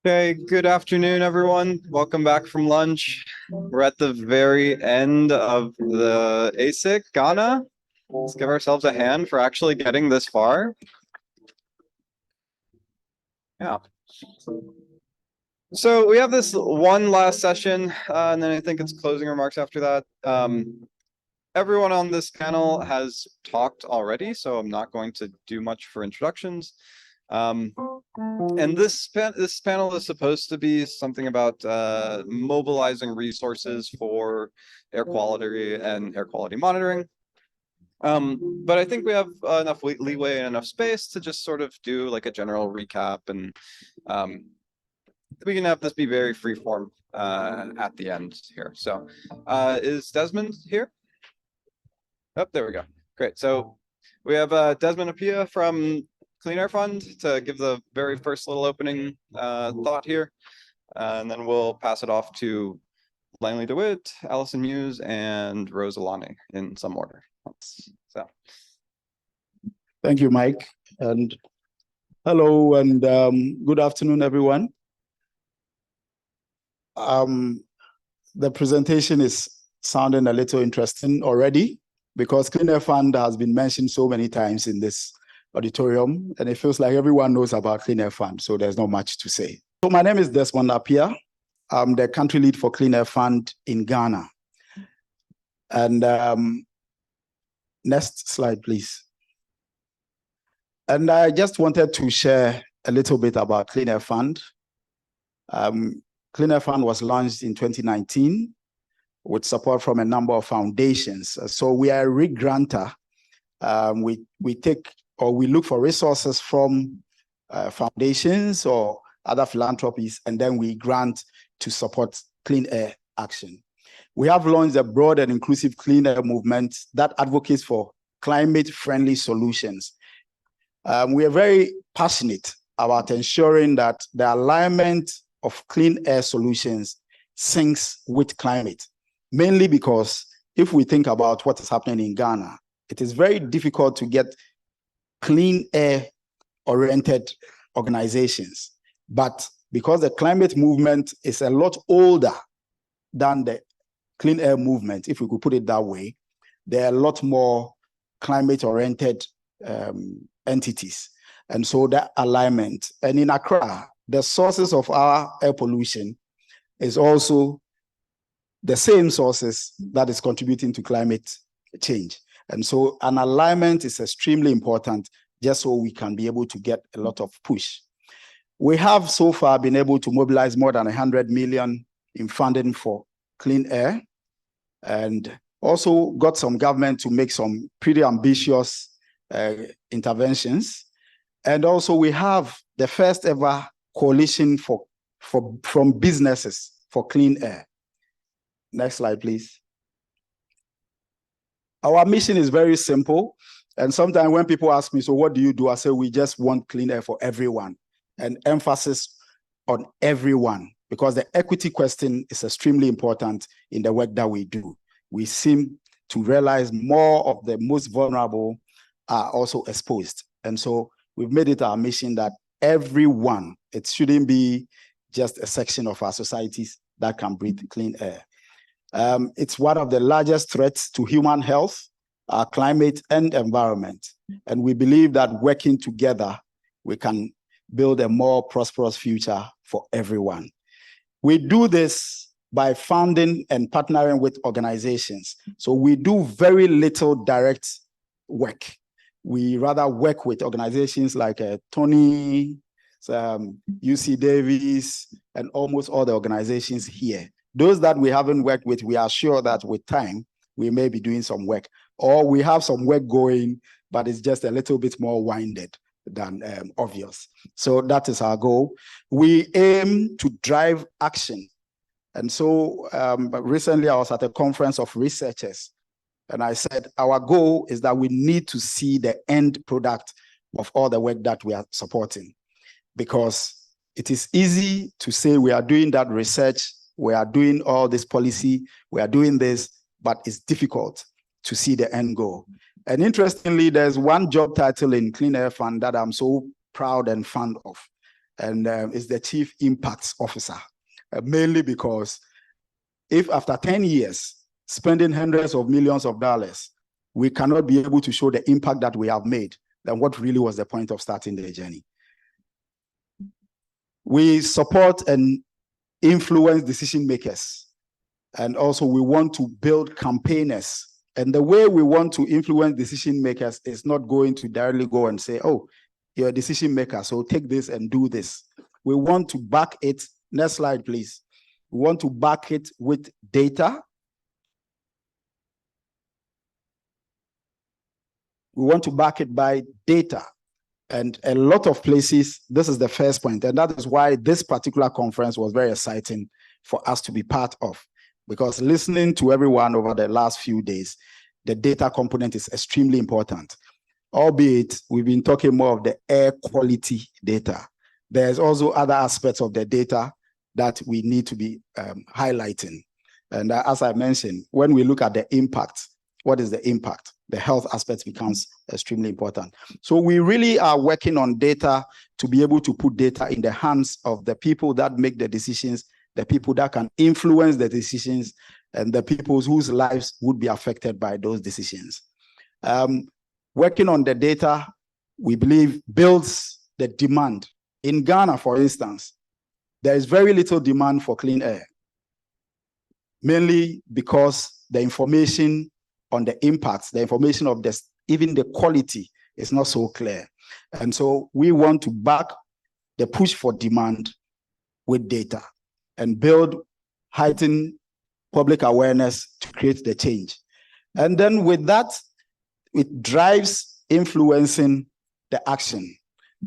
Okay, good afternoon, everyone. Welcome back from lunch. We're at the very end of the ASIC Ghana. Let's give ourselves a hand for actually getting this far. Yeah. So we have this one last session, and then I think it's closing remarks after that. Everyone on this panel has talked already, so I'm not going to do much for introductions. And this panel is supposed to be something about mobilizing resources for air quality and air quality monitoring. But I think we have enough leeway and enough space to just sort of do like a general recap, and we can have this be very freeform at the end here. So is Desmond here? Oh, there we go. Great. So we have Desmond Appiah from Clean Air Fund to give the very first little opening thought here. And then we'll pass it off to Langley Dewitt, Allison Hughes, and Rose Alani in some order. So. Thank you, Mike. And hello and good afternoon, everyone. The presentation is sounding a little interesting already because Clean Air Fund has been mentioned so many times in this auditorium, and it feels like everyone knows about Clean Air Fund, so there's not much to say. So my name is Desmond Appiah. I'm the country lead for Clean Air Fund in Ghana. And next slide, please. And I just wanted to share a little bit about Clean Air Fund. Clean Air Fund was launched in 2019 with support from a number of foundations. So we are a RIG grantor. We take or we look for resources from foundations or other philanthropies, and then we grant to support clean air action. We have launched a broad and inclusive clean air movement that advocates for climate-friendly solutions. We are very passionate about ensuring that the alignment of clean air solutions syncs with climate, mainly because if we think about what is happening in Ghana, it is very difficult to get clean air-oriented organizations. But because the climate movement is a lot older than the clean air movement, if we could put it that way, there are a lot more climate-oriented entities. And so that alignment. And in Accra, the sources of our air pollution is also the same sources that is contributing to climate change. And so an alignment is extremely important just so we can be able to get a lot of push. We have so far been able to mobilize more than 100 million in funding for clean air, and also got some government to make some pretty ambitious interventions. And also we have the first ever coalition from businesses for clean air. Next slide, please. Our mission is very simple. And sometimes when people ask me, so what do you do? I say, we just want clean air for everyone, and emphasis on everyone, because the equity question is extremely important in the work that we do. We seem to realize more of the most vulnerable are also exposed. And so we've made it our mission that everyone, it shouldn't be just a section of our societies that can breathe clean air. It's one of the largest threats to human health, our climate and environment. And we believe that working together, we can build a more prosperous future for everyone. We do this by funding and partnering with organizations. So we do very little direct work. We rather work with organizations like Tony, UC Davis, and almost all the organizations here. Those that we haven't worked with, we are sure that with time, we may be doing some work, or we have some work going, but it's just a little bit more winded than obvious. So that is our goal. We aim to drive action. And so recently I was at a conference of researchers, and I said, our goal is that we need to see the end product of all the work that we are supporting, because it is easy to say we are doing that research, we are doing all this policy, we are doing this, but it's difficult to see the end goal. And interestingly, there's one job title in Clean Air Fund that I'm so proud and fond of. and is the Chief Impacts Officer, mainly because if after 10 years, spending hundreds of millions of dollars, we cannot be able to show the impact that we have made, then what really was the point of starting the journey? We support and influence decision makers. And also we want to build campaigners. And the way we want to influence decision makers is not going to directly go and say, oh, you're a decision maker, so take this and do this. We want to back it. Next slide, please. We want to back it with data. We want to back it by data. And a lot of places, this is the first point, and that is why this particular conference was very exciting for us to be part of. Because listening to everyone over the last few days, the data component is extremely important. Albeit, we've been talking more of the air quality data. There's also other aspects of the data that we need to be highlighting. And as I mentioned, when we look at the impact, what is the impact? The health aspect becomes extremely important. So we really are working on data to be able to put data in the hands of the people that make the decisions, the people that can influence the decisions, and the people whose lives would be affected by those decisions. Working on the data, we believe, builds the demand. In Ghana, for instance, there is very little demand for clean air, mainly because the information on the impacts, the information of this, even the quality is not so clear. And so we want to back the push for demand with data and build heightened public awareness to create the change. And then with that, it drives influencing the action.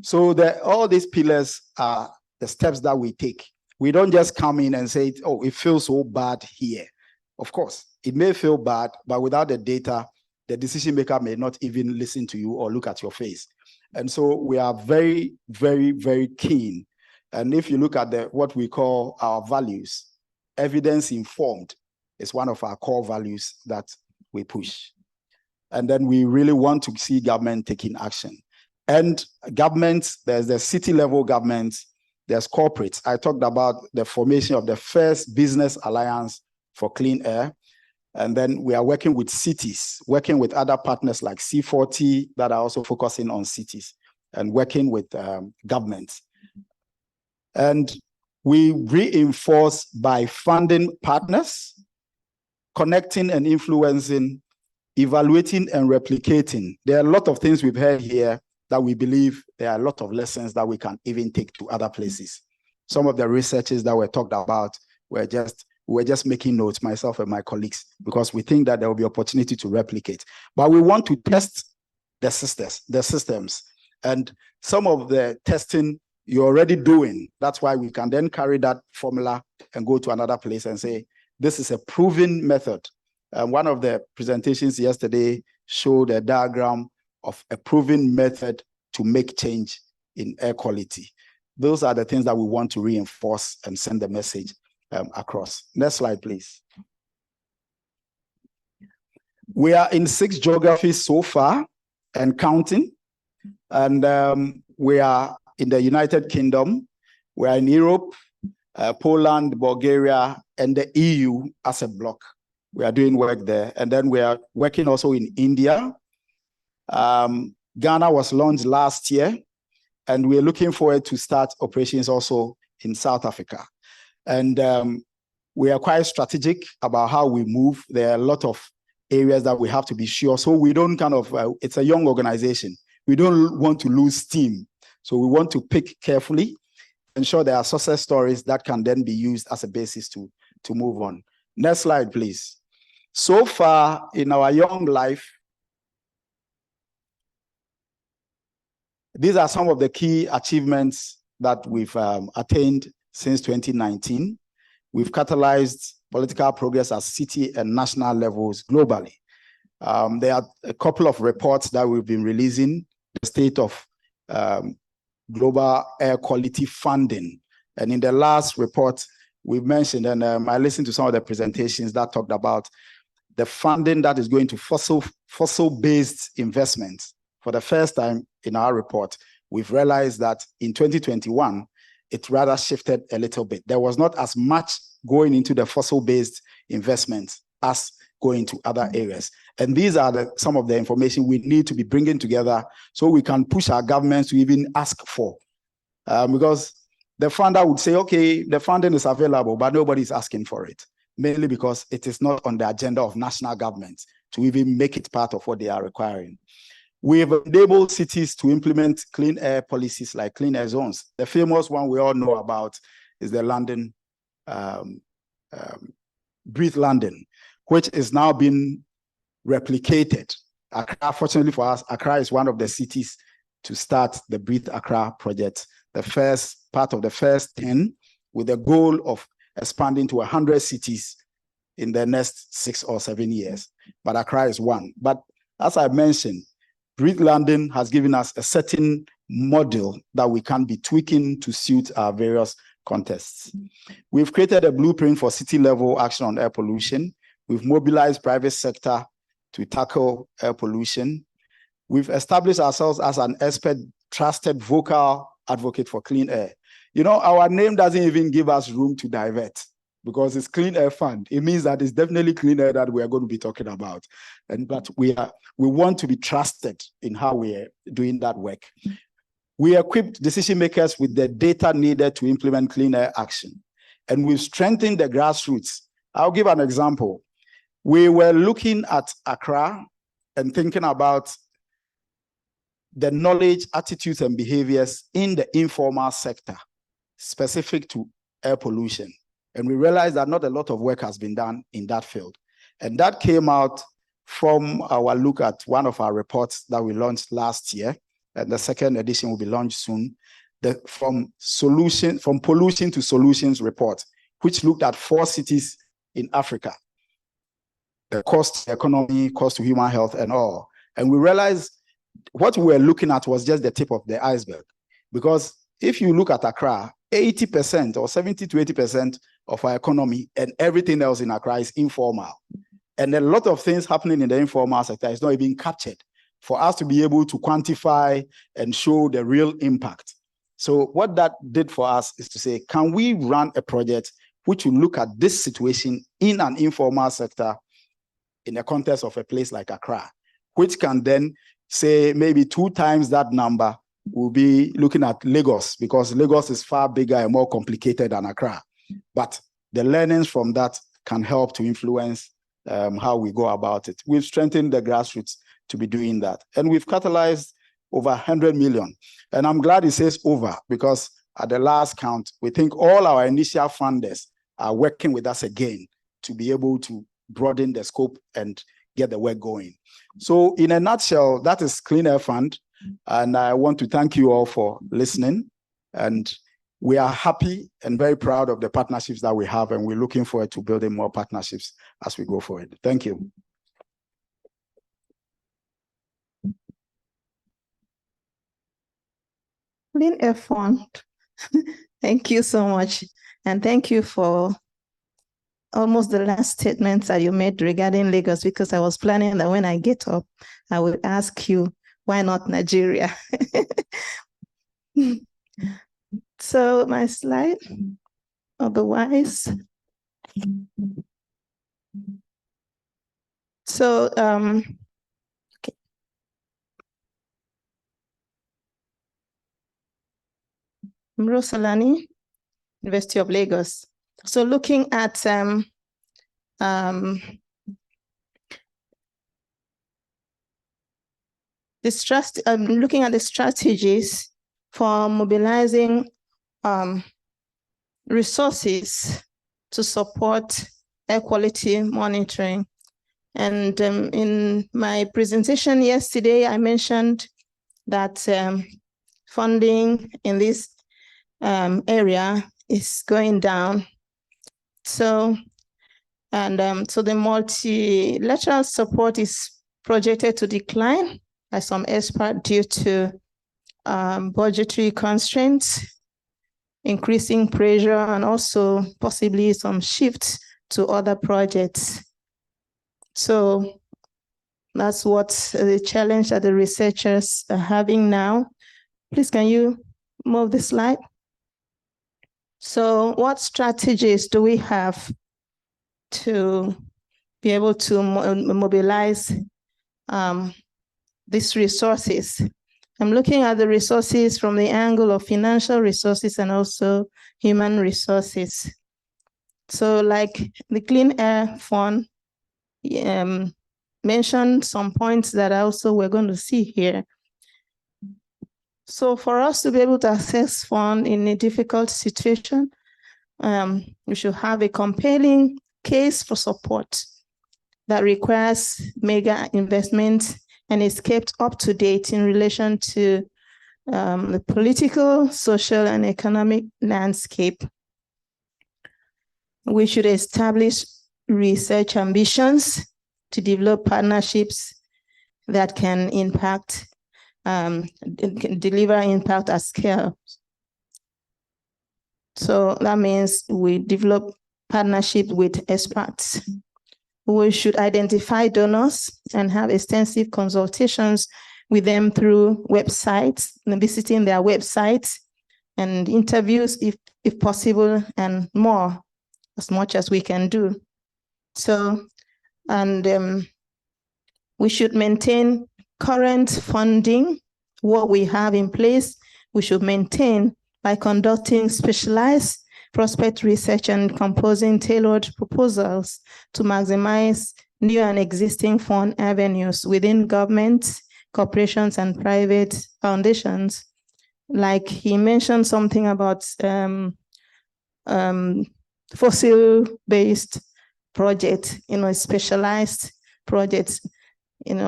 So all these pillars are the steps that we take. We don't just come in and say, oh, it feels so bad here. Of course, it may feel bad, but without the data, the decision maker may not even listen to you or look at your face. And so we are very, very, very keen. And if you look at what we call our values, evidence informed is one of our core values that we push. And then we really want to see government taking action. And governments, there's the city level governments, there's corporates. I talked about the formation of the first business alliance for clean air. And then we are working with cities, working with other partners like C40 that are also focusing on cities, and working with governments. And we reinforce by funding partners, connecting and influencing, evaluating and replicating. There are a lot of things we've heard here that we believe there are a lot of lessons that we can even take to other places. Some of the researches that were talked about were just making notes, myself and my colleagues, because we think that there will be opportunity to replicate. But we want to test the systems. And some of the testing you're already doing. That's why we can then carry that formula and go to another place and say, this is a proven method. One of the presentations yesterday showed a diagram of a proven method to make change in air quality. Those are the things that we want to reinforce and send the message across. Next slide, please. We are in 6 geographies so far and counting. And we are in the United Kingdom, we are in Europe, Poland, Bulgaria, and the EU as a bloc. We are doing work there. And then we are working also in India. Ghana was launched last year, and we're looking forward to start operations also in South Africa. And we are quite strategic about how we move. There are a lot of areas that we have to be sure. So we don't it's a young organization. We don't want to lose steam. So we want to pick carefully, ensure there are success stories that can then be used as a basis to move on. Next slide, please. So far in our young life, these are some of the key achievements that we've attained since 2019. We've catalyzed political progress at city and national levels globally. There are a couple of reports that we've been releasing, the state of global air quality funding. And in the last report, we've mentioned, and I listened to some of the presentations that talked about the funding that is going to fossil-based investments. For the first time in our report, we've realized that in 2021, it rather shifted a little bit. There was not as much going into the fossil-based investments as going to other areas. And these are some of the information we need to be bringing together so we can push our governments to even ask for. Because the funder would say, okay, the funding is available, but nobody's asking for it, mainly because it is not on the agenda of national governments to even make it part of what they are requiring. We have enabled cities to implement clean air policies like clean air zones. The famous one we all know about is the London, Breathe London, which is now being replicated. Accra, fortunately for us, Accra is one of the cities to start the Breathe Accra project, the first part of the first 10, with the goal of expanding to 100 cities in the next 6 or 7 years. But Accra is one. But as I mentioned, Breathe London has given us a certain model that we can be tweaking to suit our various contexts. We've created a blueprint for city-level action on air pollution. We've mobilized private sector to tackle air pollution. We've established ourselves as an expert, trusted, vocal advocate for clean air. You know, our name doesn't even give us room to divert because it's Clean Air Fund. It means that it's definitely clean air that we are going to be talking about. But we want to be trusted in how we are doing that work. We equipped decision makers with the data needed to implement clean air action. And we've strengthened the grassroots. I'll give an example. We were looking at Accra and thinking about the knowledge, attitudes, and behaviors in the informal sector, specific to air pollution. And we realized that not a lot of work has been done in that field. And that came out from our look at one of our reports that we launched last year. And the second edition will be launched soon. From pollution to solutions report, which looked at 4 cities in Africa. The cost to the economy, cost to human health, and all. And we realized what we were looking at was just the tip of the iceberg. Because if you look at Accra, 80% or 70 to 80% of our economy and everything else in Accra is informal. And a lot of things happening in the informal sector is not even captured for us to be able to quantify and show the real impact. So what that did for us is to say, can we run a project which will look at this situation in an informal sector in the context of a place like Accra, which can then say maybe 2 times that number will be looking at Lagos, because Lagos is far bigger and more complicated than Accra. But the learnings from that can help to influence how we go about it. We've strengthened the grassroots to be doing that. And we've catalyzed over 100 million. And I'm glad it says over, because at the last count, we think all our initial funders are working with us again to be able to broaden the scope and get the work going. So in a nutshell, that is Clean Air Fund. And I want to thank you all for listening. And we are happy and very proud of the partnerships that we have, and we're looking forward to building more partnerships as we go forward. Thank you. Clean Air Fund. Thank you so much. And thank you for almost the last statements that you made regarding Lagos, because I was planning that when I get up, I will ask you, why not Nigeria? So my slide, otherwise. So, okay. Alani, University of Lagos. So looking at looking at the strategies for mobilizing resources to support air quality monitoring. And in my presentation yesterday, I mentioned that funding in this area is going down. So the multilateral support is projected to decline by some experts due to budgetary constraints, increasing pressure, and also possibly some shifts to other projects. So that's what the challenge that the researchers are having now. Please, can you move the slide? So what strategies do we have to be able to mobilize these resources? I'm looking at the resources from the angle of financial resources and also human resources. So like the Clean Air Fund mentioned some points that also we're going to see here. So for us to be able to access funds in a difficult situation, we should have a compelling case for support that requires mega investment and is kept up to date in relation to the political, social, and economic landscape. We should establish research ambitions to develop partnerships that can impact, can deliver impact at scale. So that means we develop partnership with experts. We should identify donors and have extensive consultations with them through websites, visiting their websites and interviews if possible, and more, as much as we can do. So, and we should maintain current funding. What we have in place, we should maintain by conducting specialized prospect research and composing tailored proposals to maximize new and existing fund avenues within government, corporations, and private foundations. Like he mentioned something about fossil-based projects, specialized projects.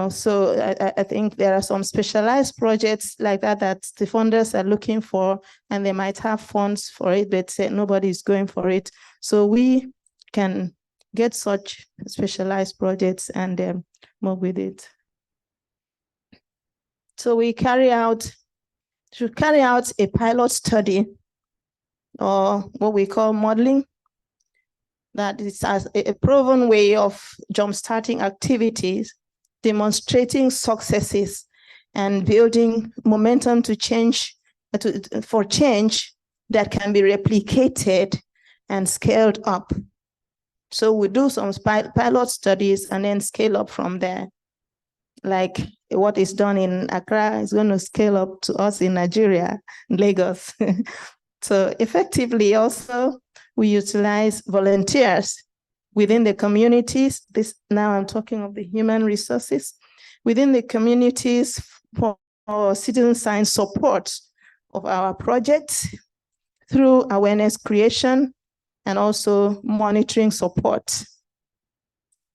So I think there are some specialized projects like that the funders are looking for, and they might have funds for it, but nobody's going for it. So we can get such specialized projects and move with it. So we should carry out a pilot study, or what we call modeling, that is as a proven way of jumpstarting activities, demonstrating successes, and building momentum to change, for change that can be replicated and scaled up. So we do some pilot studies and then scale up from there. Like what is done in Accra is going to scale up to us in Nigeria, Lagos. So effectively also, we utilize volunteers within the communities. Now I'm talking of the human resources within the communities for citizen science support of our projects through awareness creation and also monitoring support.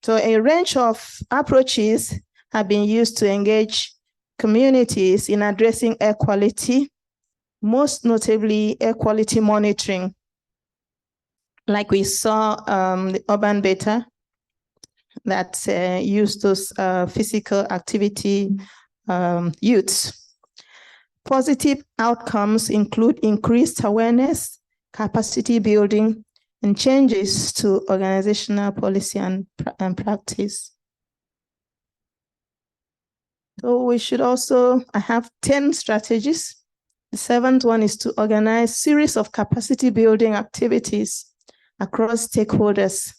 So a range of approaches have been used to engage communities in addressing air quality, most notably air quality monitoring. Like we saw the urban beta that used those physical activity youths. Positive outcomes include increased awareness, capacity building, and changes to organizational policy and practice. So we should also, I have 10 strategies. The 7th one is to organize series of capacity building activities across stakeholders,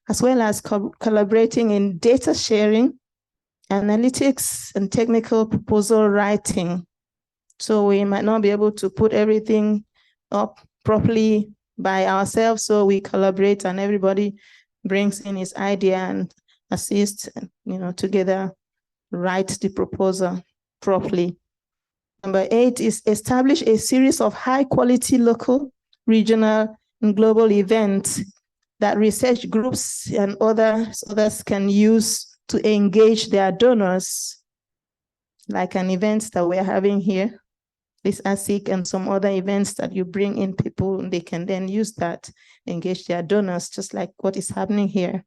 as well as collaborating in data sharing, analytics, and technical proposal writing. So we might not be able to put everything up properly by ourselves, so we collaborate and everybody brings in his idea and assist, together write the proposal properly. Number 8 is establish a series of high quality local, regional, and global events that research groups and others can use to engage their donors, like an event that we're having here, this ASIC and some other events that you bring in people, and they can then use that, engage their donors, just like what is happening here.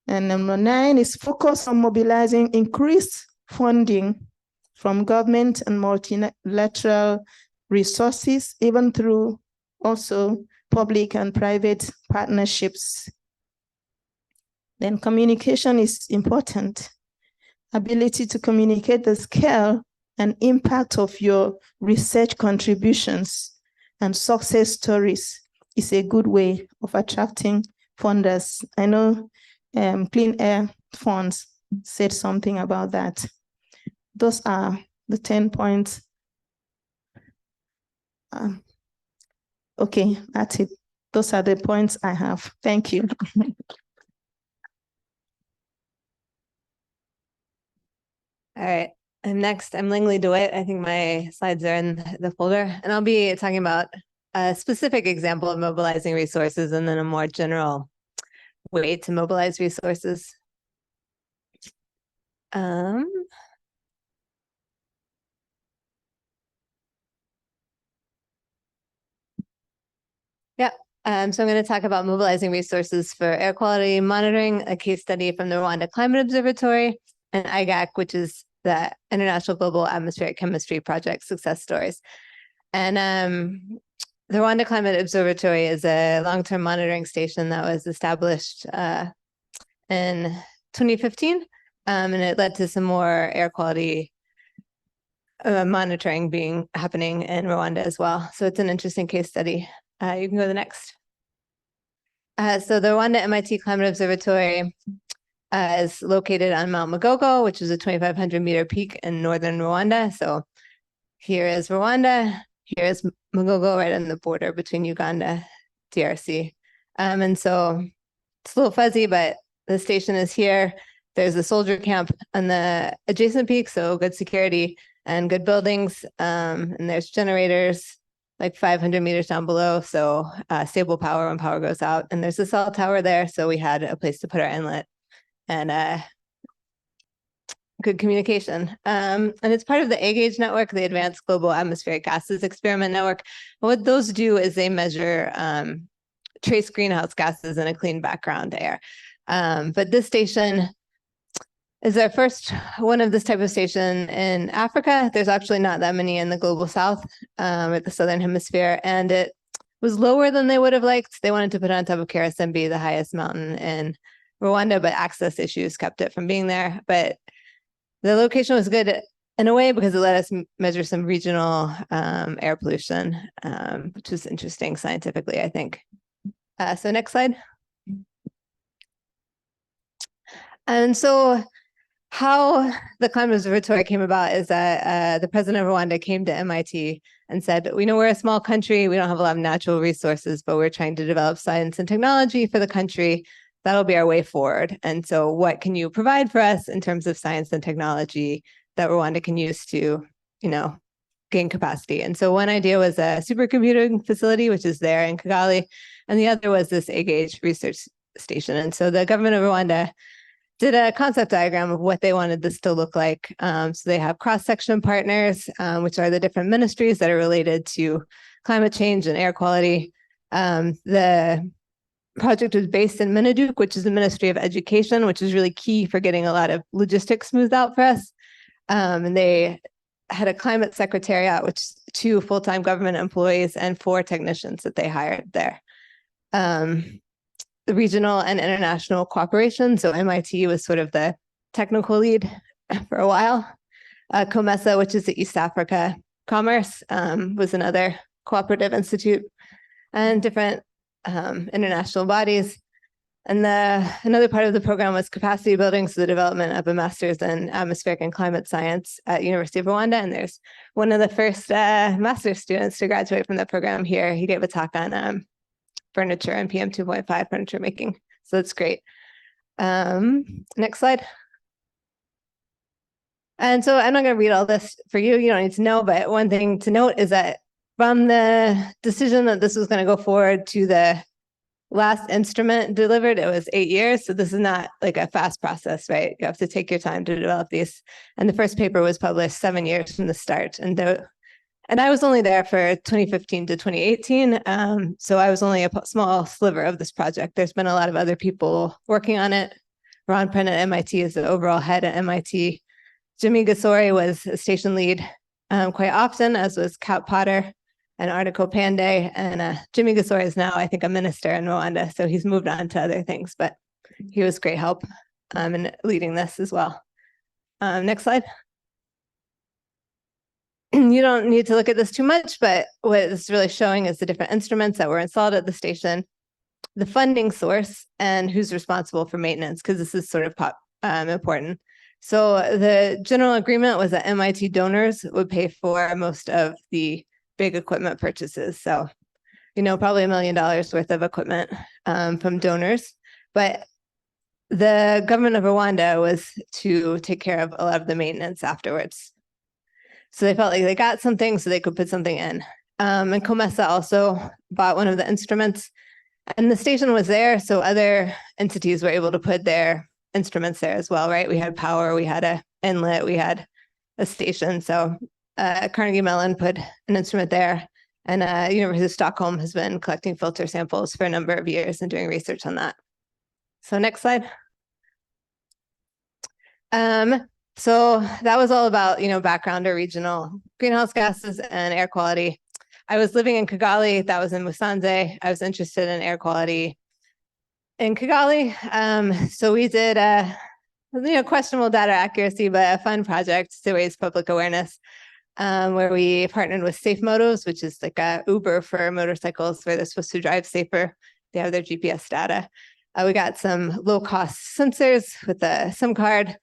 And number 9 is focus on mobilizing increased funding from government and multilateral resources, even through also public and private partnerships. Then communication is important. Ability to communicate the scale and impact of your research contributions and success stories is a good way of attracting funders. I know Clean Air Funds said something about that. Those are the 10 points. Okay, that's it. Those are the points I have. Thank you. All right. And next, I'm Langley Dewitt. I think my slides are in the folder, and I'll be talking about a specific example of mobilizing resources and then a more general way to mobilize resources. So I'm going to talk about mobilizing resources for air quality monitoring, a case study from the Rwanda Climate Observatory, and IGAC, which is the International Global Atmospheric Chemistry Project success stories. And the Rwanda Climate Observatory is a long-term monitoring station that was established in 2015, and it led to some more air quality monitoring happening in Rwanda as well. So it's an interesting case study. You can go to the next. So the Rwanda MIT Climate Observatory is located on Mount Magogo, which is a 2,500 meter peak in northern Rwanda. So here is Rwanda, here is Magogo, right on the border between Uganda, DRC. And so it's a little fuzzy, but the station is here. There's a soldier camp on the adjacent peak, so good security and good buildings. And there's generators like 500 meters down below, so stable power when power goes out. And there's a cell tower there, so we had a place to put our inlet and good communication. And it's part of the AGAC network, the Advanced Global Atmospheric Gases Experiment Network. What those do is they measure trace greenhouse gases in a clean background air. But this station is our first one of this type of station in Africa. There's actually not that many in the global south, or the southern hemisphere, and it was lower than they would have liked. They wanted to put it on top of Karasimbi, the highest mountain in Rwanda, but access issues kept it from being there. But the location was good in a way because it let us measure some regional air pollution, which was interesting scientifically, I think. So next slide. And so how the Climate Observatory came about is that the president of Rwanda came to MIT and said, we know we're a small country, we don't have a lot of natural resources, but we're trying to develop science and technology for the country. That'll be our way forward. And so what can you provide for us in terms of science and technology that Rwanda can use to, gain capacity? And so one idea was a supercomputing facility, which is there in Kigali, and the other was this AGAC research station. And so the government of Rwanda did a concept diagram of what they wanted this to look like. So they have cross-section partners, which are the different ministries that are related to climate change and air quality. The project was based in Minaduk, which is the Ministry of Education, which is really key for getting a lot of logistics smoothed out for us. And they had a climate secretariat, which is 2 full-time government employees and 4 technicians that they hired there. The regional and international cooperation. So MIT was sort of the technical lead for a while. COMESA, which is the East Africa Commerce, was another cooperative institute, and different international bodies. And another part of the program was capacity building, so the development of a master's in atmospheric and climate science at University of Rwanda. And there's one of the first master's students to graduate from that program here. He gave a talk on furniture and PM 2.5 furniture making. So that's great. Next slide. And so I'm not going to read all this for you. You don't need to know, but one thing to note is that from the decision that this was going to go forward to the last instrument delivered, it was 8 years. So this is not like a fast process, right? You have to take your time to develop these. And the first paper was published 7 years from the start. And I was only there for 2015 to 2018. So I was only a small sliver of this project. There's been a lot of other people working on it. Ron Prenn at MIT is the overall head at MIT. Jimmy Gasori was a station lead quite often, as was Kat Potter and Artico Pandey. And Jimmy Gasori is now, I think, a minister in Rwanda. So he's moved on to other things, but he was great help in leading this as well. Next slide. you don't need to look at this too much, but what it's really showing is the different instruments that were installed at the station, the funding source, and who's responsible for maintenance, because this is sort of important. So the general agreement was that MIT donors would pay for most of the big equipment purchases. So, probably $1 million worth of equipment from donors. But the government of Rwanda was to take care of a lot of the maintenance afterwards. So they felt like they got something so they could put something in. And COMESA also bought one of the instruments, and the station was there, so other entities were able to put their instruments there as well, right? We had power, we had an inlet, we had a station. So Carnegie Mellon put an instrument there, and University of Stockholm has been collecting filter samples for a number of years and doing research on that. So next slide. So that was all about, background or regional greenhouse gases and air quality. I was living in Kigali, that was in Musanze. I was interested in air quality in Kigali. So we did questionable data accuracy, but a fun project to raise public awareness, where we partnered with Safe Motos, which is like a Uber for motorcycles, where they're supposed to drive safer. They have their GPS data. We got some low-cost sensors with a SIM card.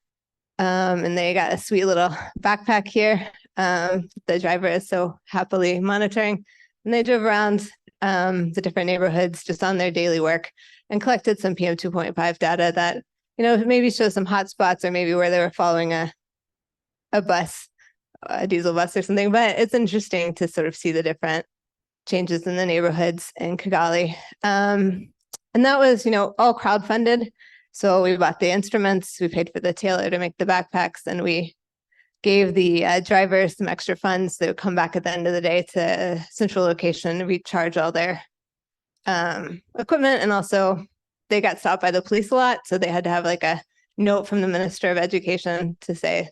And they got a sweet little backpack here. The driver is so happily monitoring. And they drove around the different neighborhoods just on their daily work and collected some PM 2.5 data that, maybe shows some hot spots or maybe where they were following a bus, a diesel bus or something. But it's interesting to sort of see the different changes in the neighborhoods in Kigali. And that was, all crowdfunded. So we bought the instruments, we paid for the tailor to make the backpacks, and we gave the drivers some extra funds that would come back at the end of the day to a central location, recharge all their equipment. And also they got stopped by the police a lot. So they had to have like a note from the Minister of Education to say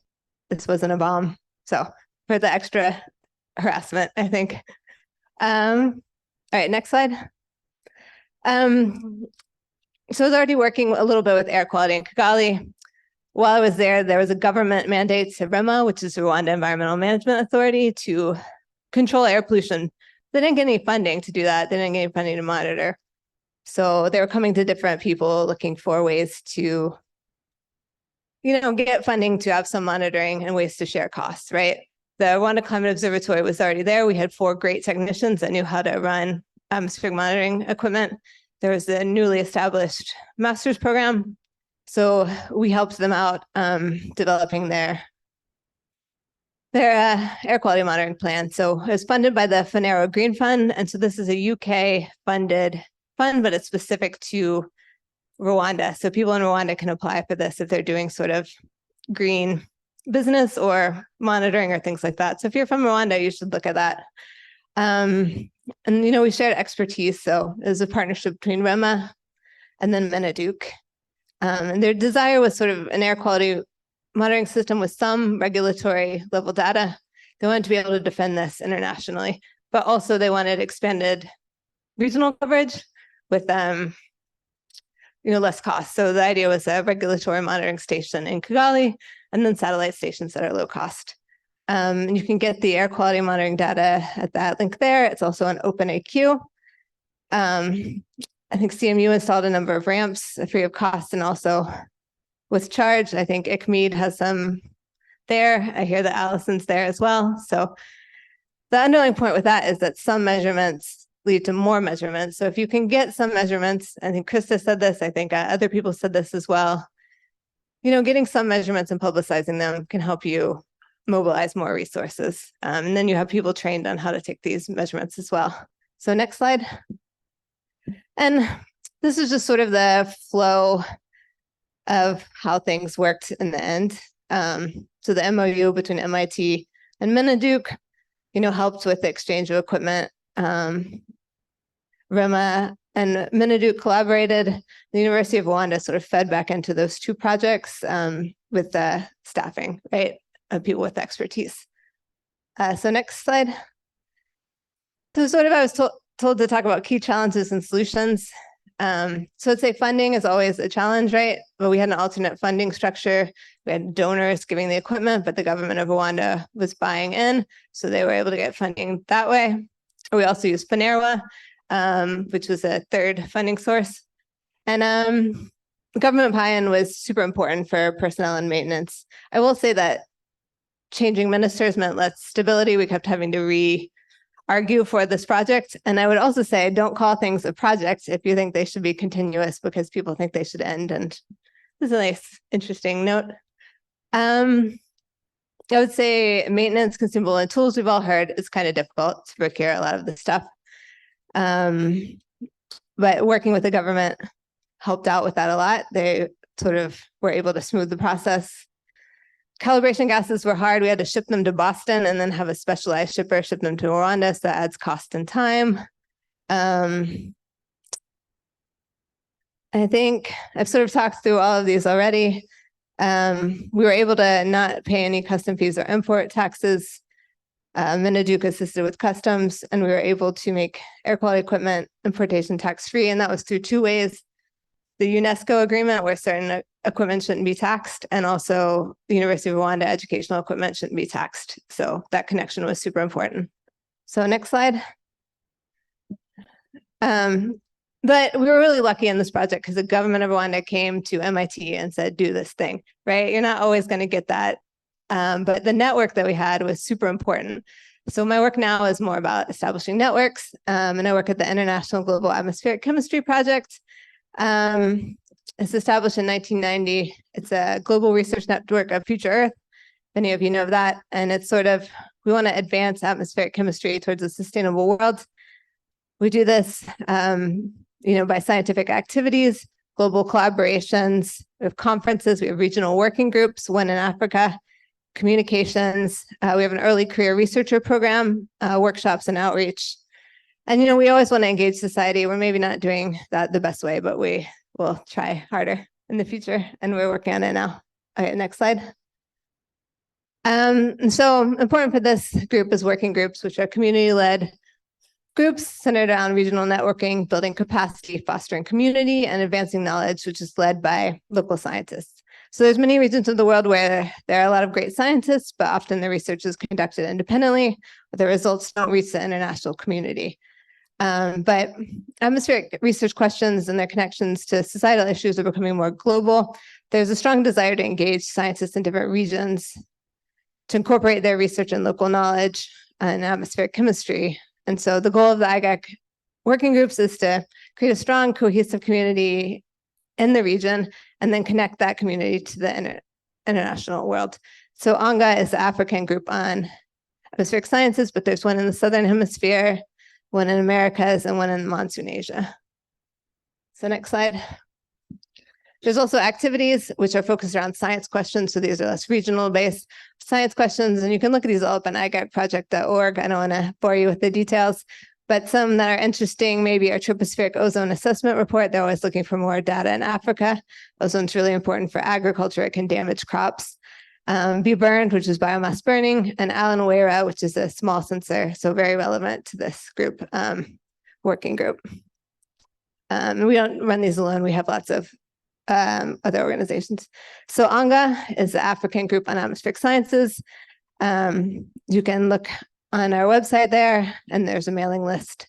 this wasn't a bomb. So for the extra harassment, I think. All right, next slide. So I was already working a little bit with air quality in Kigali. While I was there, there was a government mandate to REMA, which is the Rwanda Environmental Management Authority, to control air pollution. They didn't get any funding to do that. They didn't get any funding to monitor. So they were coming to different people looking for ways to, get funding to have some monitoring and ways to share costs, right? The Rwanda Climate Observatory was already there. We had 4 great technicians that knew how to run atmospheric monitoring equipment. There was a newly established master's program. So we helped them out developing their air quality monitoring plan. So it was funded by the Finero Green Fund. And so this is a UK funded fund, but it's specific to Rwanda. So people in Rwanda can apply for this if they're doing sort of green business or monitoring or things like that. So if you're from Rwanda, you should look at that. And, we shared expertise. So it was a partnership between REMA and then Menaduk. And their desire was sort of an air quality monitoring system with some regulatory level data. They wanted to be able to defend this internationally, but also they wanted expanded regional coverage with, less cost. So the idea was a regulatory monitoring station in Kigali and then satellite stations that are low cost. And you can get the air quality monitoring data at that link there. It's also an OpenAQ. I think CMU installed a number of ramps free of cost and also with charge. I think ICMED has some there. I hear that Allison's there as well. So the underlying point with that is that some measurements lead to more measurements. So if you can get some measurements, I think Krista said this, I think other people said this as well, getting some measurements and publicizing them can help you mobilize more resources. And then you have people trained on how to take these measurements as well. So next slide. And this is just sort of the flow of how things worked in the end. So the MOU between MIT and Menaduk, helped with the exchange of equipment. REMA and Menaduk collaborated. The University of Rwanda sort of fed back into those 2 projects with the staffing, right? Of people with expertise. So next slide. So sort of I was told to talk about key challenges and solutions. So I'd say funding is always a challenge, right? But we had an alternate funding structure. We had donors giving the equipment, but the government of Rwanda was buying in, so they were able to get funding that way. We also used FNARWA, which was a third funding source. And government buy-in was super important for personnel and maintenance. I will say that changing ministers meant less stability. We kept having to argue for this project. And I would also say, don't call things a project if you think they should be continuous, because people think they should end. And this is a nice, interesting note. I would say maintenance, consumable, and tools, we've all heard, is kind of difficult to procure a lot of this stuff. But working with the government helped out with that a lot. They sort of were able to smooth the process. Calibration gases were hard. We had to ship them to Boston and then have a specialized shipper ship them to Rwanda, so that adds cost and time. I think I've sort of talked through all of these already. We were able to not pay any custom fees or import taxes. Miniduke assisted with customs, and we were able to make air quality equipment importation tax-free, and that was through two ways. The UNESCO agreement, where certain equipment shouldn't be taxed, and also the University of Rwanda educational equipment shouldn't be taxed. So that connection was super important. So next slide. But we were really lucky in this project because the government of Rwanda came to MIT and said, do this thing, right? You're not always going to get that. But the network that we had was super important. So my work now is more about establishing networks, and I work at the International Global Atmospheric Chemistry Project. It's established in 1990. It's a global research network of future Earth. Many of you know of that. And it's sort of, we want to advance atmospheric chemistry towards a sustainable world. We do this, by scientific activities, global collaborations, we have conferences, we have regional working groups, one in Africa, communications. We have an early career researcher program, workshops and outreach. And, we always want to engage society. We're maybe not doing that the best way, but we will try harder in the future, and we're working on it now. Okay, next slide. So important for this group is working groups, which are community-led groups centered around regional networking, building capacity, fostering community, and advancing knowledge, which is led by local scientists. So there's many regions of the world where there are a lot of great scientists, but often the research is conducted independently, but the results don't reach the international community. But atmospheric research questions and their connections to societal issues are becoming more global. There's a strong desire to engage scientists in different regions to incorporate their research and local knowledge in atmospheric chemistry. And so the goal of the IGAC working groups is to create a strong, cohesive community in the region and then connect that community to the international world. So ANGA is the African group on atmospheric sciences, but there's one in the Southern Hemisphere, one in Americas, and one in Monsoon Asia. So next slide. There's also activities which are focused around science questions. So these are less regional based science questions. And you can look at these all up on igacproject.org. I don't want to bore you with the details, but some that are interesting, maybe our tropospheric ozone assessment report. They're always looking for more data in Africa. Ozone's really important for agriculture. It can damage crops. Be burned, which is biomass burning, and Alan, which is a small sensor, so very relevant to this group, working group. We don't run these alone. We have lots of other organizations. So ANGA is the African group on atmospheric sciences. You can look on our website there, and there's a mailing list.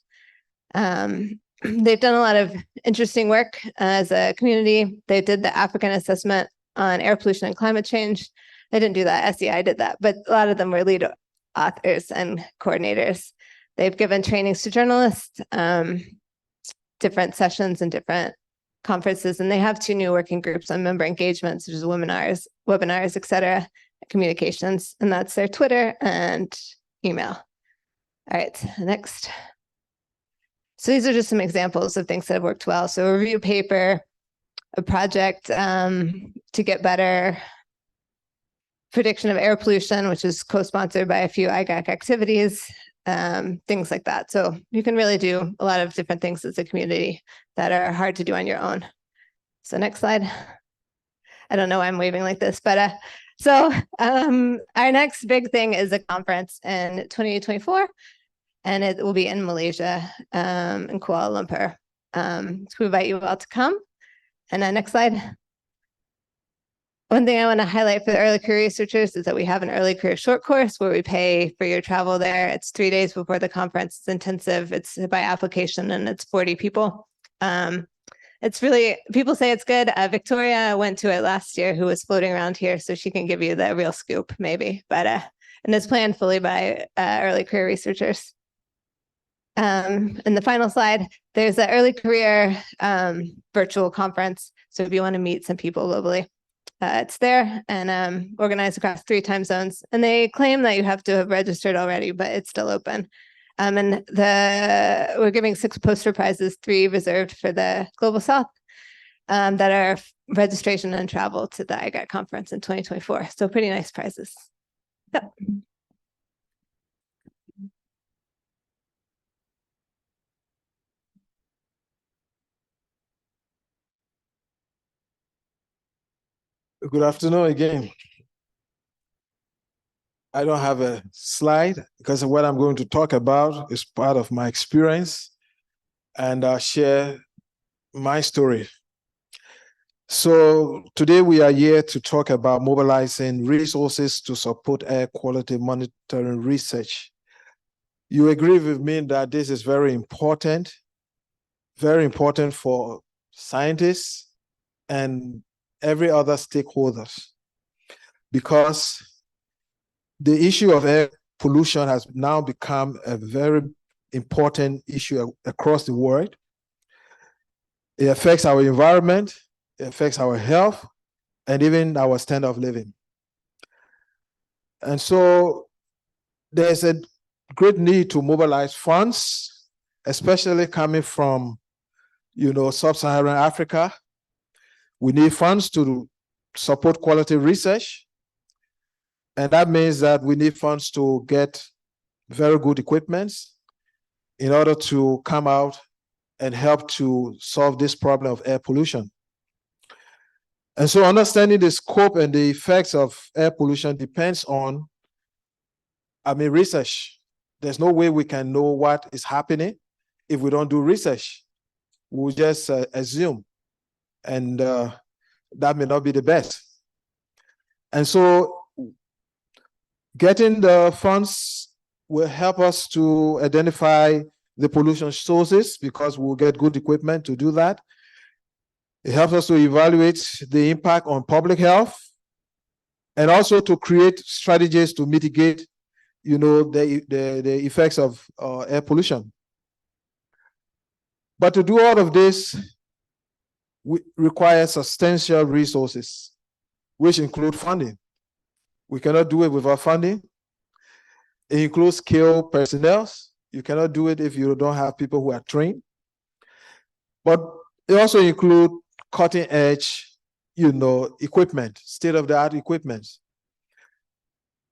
They've done a lot of interesting work as a community. They did the African assessment on air pollution and climate change. They didn't do that, SEI did that, but a lot of them were lead authors and coordinators. They've given trainings to journalists, different sessions and different conferences, and they have 2 new working groups on member engagements, which is webinars, et cetera, communications, and that's their Twitter and email. All right, next. So these are just some examples of things that have worked well. So a review paper, a project to get better prediction of air pollution, which is co-sponsored by a few IGAC activities, things like that. So you can really do a lot of different things as a community that are hard to do on your own. So next slide. I don't know why I'm waving like this, but so our next big thing is a conference in 2024, and it will be in Malaysia, in Kuala Lumpur. So we invite you all to come. And next slide. One thing I want to highlight for the early career researchers is that we have an early career short course where we pay for your travel there. It's 3 days before the conference. It's intensive. It's by application and it's 40 people. It's really, people say it's good. Victoria went to it last year, who was floating around here, so she can give you the real scoop maybe. But and it's planned fully by early career researchers. In the final slide, there's the early career virtual conference. So if you want to meet some people globally, it's there and organized across 3 time zones. And they claim that you have to have registered already, but it's still open. And we're giving 6 poster prizes, 3 reserved for the Global South that are registration and travel to the IGAC conference in 2024. So pretty nice prizes. Yep. Good afternoon again. I don't have a slide because what I'm going to talk about is part of my experience, and I'll share my story. So today we are here to talk about mobilizing resources to support air quality monitoring research. You agree with me that this is very important for scientists and every other stakeholders, because the issue of air pollution has now become a very important issue across the world. It affects our environment, it affects our health, and even our standard of living. And so there's a great need to mobilize funds, especially coming from, sub-Saharan Africa. We need funds to support quality research. And that means that we need funds to get very good equipment in order to come out and help to solve this problem of air pollution. And so understanding the scope and the effects of air pollution depends on, research. There's no way we can know what is happening if we don't do research. We'll just assume, and that may not be the best. And so getting the funds will help us to identify the pollution sources, because we'll get good equipment to do that. It helps us to evaluate the impact on public health, and also to create strategies to mitigate, the effects of air pollution. But to do all of this, we require substantial resources, which include funding. We cannot do it without funding. It includes skilled personnel. You cannot do it if you don't have people who are trained. But it also includes cutting edge, equipment, state-of-the-art equipment,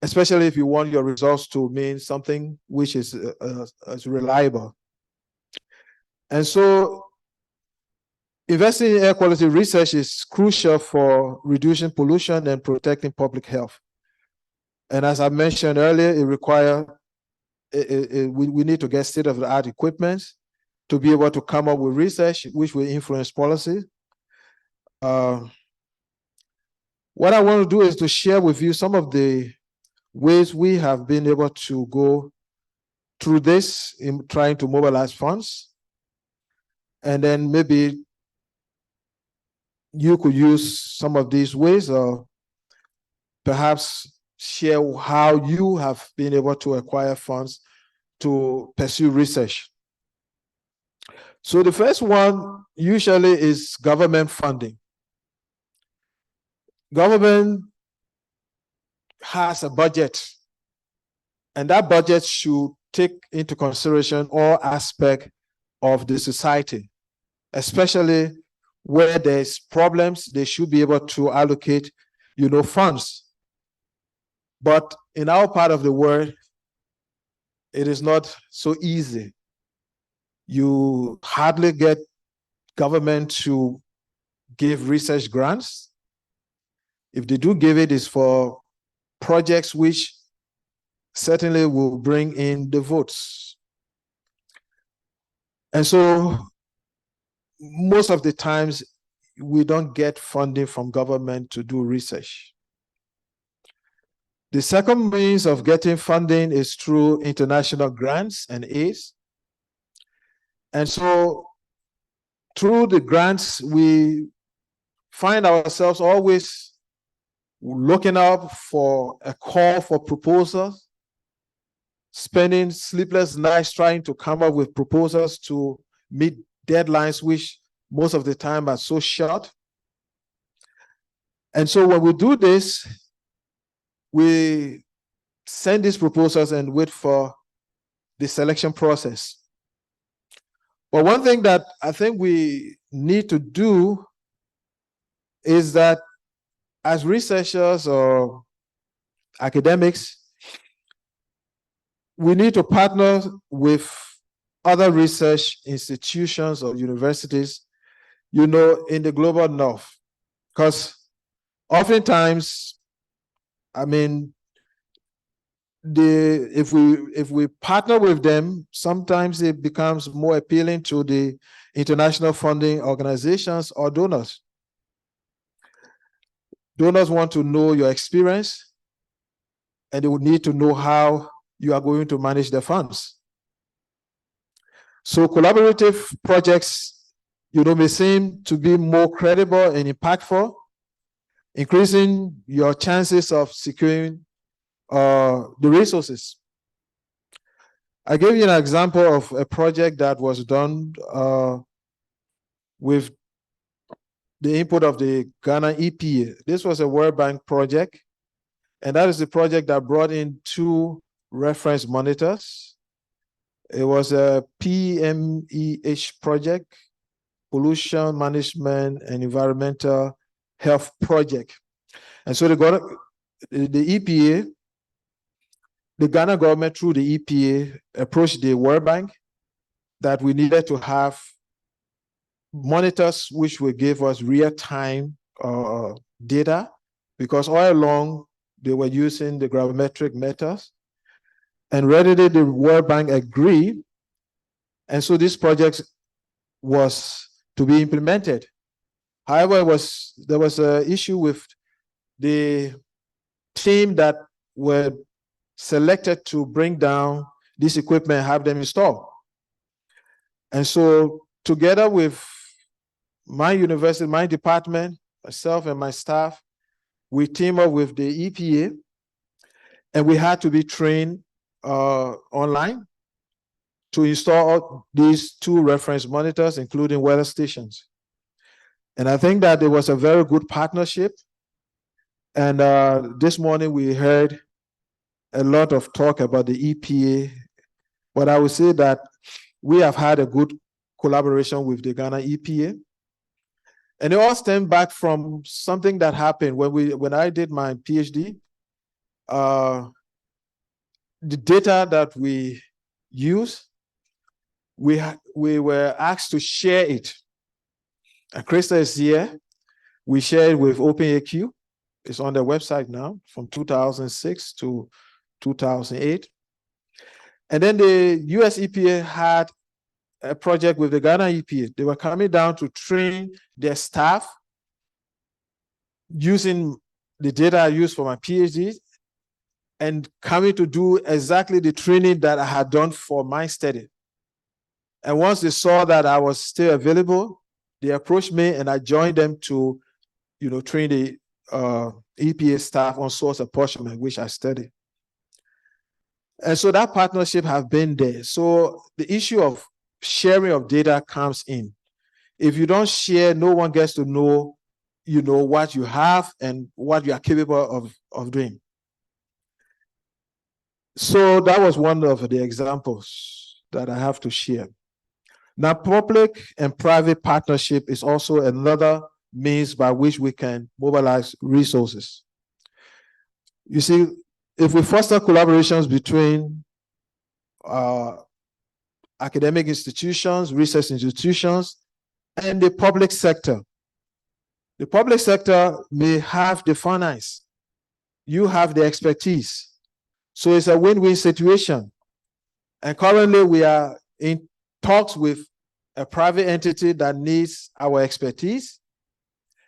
especially if you want your results to mean something which is reliable. And so investing in air quality research is crucial for reducing pollution and protecting public health. And as I mentioned earlier, we need to get state-of-the-art equipment to be able to come up with research which will influence policy. What I want to do is to share with you some of the ways we have been able to go through this in trying to mobilize funds. And then maybe you could use some of these ways, or perhaps share how you have been able to acquire funds to pursue research. So the first one usually is government funding. Government has a budget, and that budget should take into consideration all aspects of the society, especially where there's problems. They should be able to allocate, funds. But in our part of the world, it is not so easy. You hardly get government to give research grants. If they do give it, it's for projects which certainly will bring in the votes. And so most of the times we don't get funding from government to do research. The second means of getting funding is through international grants and aids. And so through the grants, we find ourselves always looking up for a call for proposals, spending sleepless nights trying to come up with proposals to meet deadlines, which most of the time are so short. And so when we do this, we send these proposals and wait for the selection process. But one thing that I think we need to do is that as researchers or academics, we need to partner with other research institutions or universities, in the global north. Because oftentimes, I mean, if we partner with them, sometimes it becomes more appealing to the international funding organizations or donors. Donors want to know your experience, and they would need to know how you are going to manage the funds. So collaborative projects, may seem to be more credible and impactful, increasing your chances of securing the resources. I gave you an example of a project that was done with the input of the Ghana EPA. This was a World Bank project, and that is the project that brought in 2 reference monitors. It was a PMEH project, Pollution Management and Environmental Health Project. And so the EPA, the Ghana government through the EPA approached the World Bank that we needed to have monitors which will give us real-time data, because all along they were using the gravimetric methods. And readily the World Bank agreed, and so this project was to be implemented. However, there was an issue with the team that were selected to bring down this equipment and have them installed. And so together with my university, my department, myself and my staff, we team up with the EPA, and we had to be trained online to install these 2 reference monitors, including weather stations. And I think that it was a very good partnership. And this morning we heard a lot of talk about the EPA, but I would say that we have had a good collaboration with the Ghana EPA. And it all stemmed back from something that happened when I did my PhD. The data that we use, we were asked to share it. And Krista is here. We shared with OpenAQ. It's on their website now from 2006 to 2008. And then the US EPA had a project with the Ghana EPA. They were coming down to train their staff using the data I used for my PhD, and coming to do exactly the training that I had done for my study. And once they saw that I was still available, they approached me and I joined them to, train the EPA staff on source apportionment, which I studied. And so that partnership has been there. So the issue of sharing of data comes in. If you don't share, no one gets to know, what you have and what you are capable of doing. So that was one of the examples that I have to share. Now, public and private partnership is also another means by which we can mobilize resources. You see, if we foster collaborations between academic institutions, research institutions, and the public sector may have the finance. You have the expertise. So it's a win-win situation. And currently we are in talks with a private entity that needs our expertise.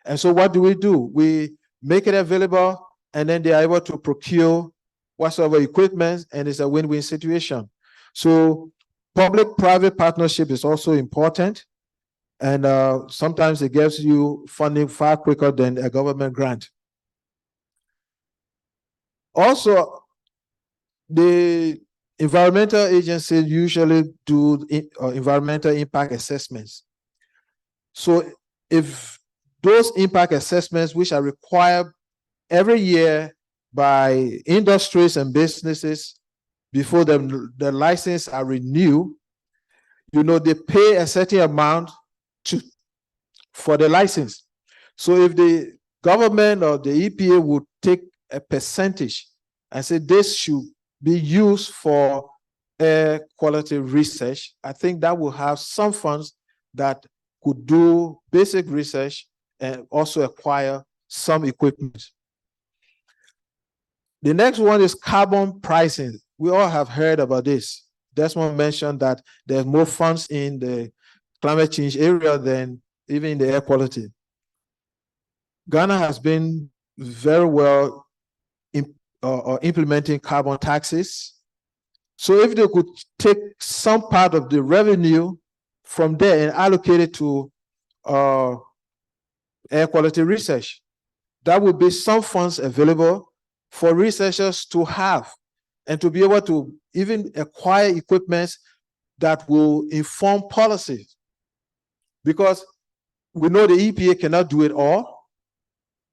And so what do? We make it available, and then they are able to procure whatsoever equipment, and it's a win-win situation. So public-private partnership is also important, and sometimes it gives you funding far quicker than a government grant. Also, the environmental agencies usually do environmental impact assessments. So if those impact assessments, which are required every year by industries and businesses before the license are renewed, they pay a certain amount for the license. So if the government or the EPA would take a percentage and say this should be used for air quality research, I think that will have some funds that could do basic research and also acquire some equipment. The next one is carbon pricing. We all have heard about this. Desmond mentioned that there's more funds in the climate change area than even in the air quality. Ghana has been very well implementing carbon taxes. So if they could take some part of the revenue from there and allocate it to air quality research, that would be some funds available for researchers to have and to be able to even acquire equipment that will inform policies. Because we know the EPA cannot do it all.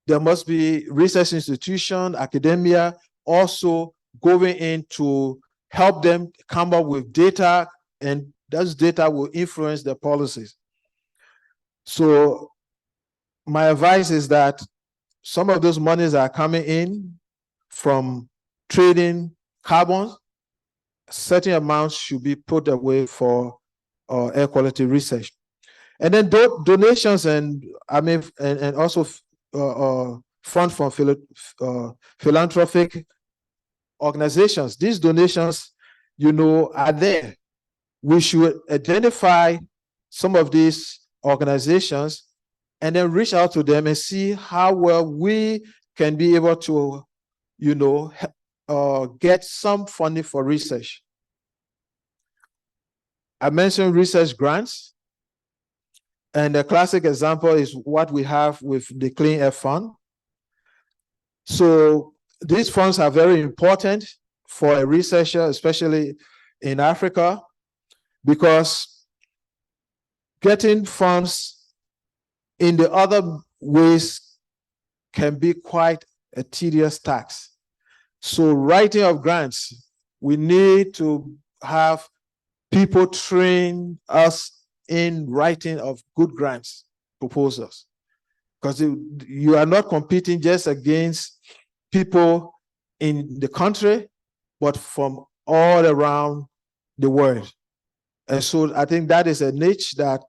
There must be research institution, academia, also going in to help them come up with data, and those data will influence the policies. So my advice is that some of those monies are coming in from trading carbon. Certain amounts should be put away for air quality research. And then donations and also fund from philanthropic organizations. These donations, are there. We should identify some of these organizations and then reach out to them and see how well we can be able to, get some funding for research. I mentioned research grants. And a classic example is what we have with the Clean Air Fund. So these funds are very important for a researcher, especially in Africa, because getting funds in the other ways can be quite a tedious task. So writing of grants, we need to have people train us in writing of good grants proposals, because you are not competing just against people in the country, but from all around the world. And so I think that is a niche that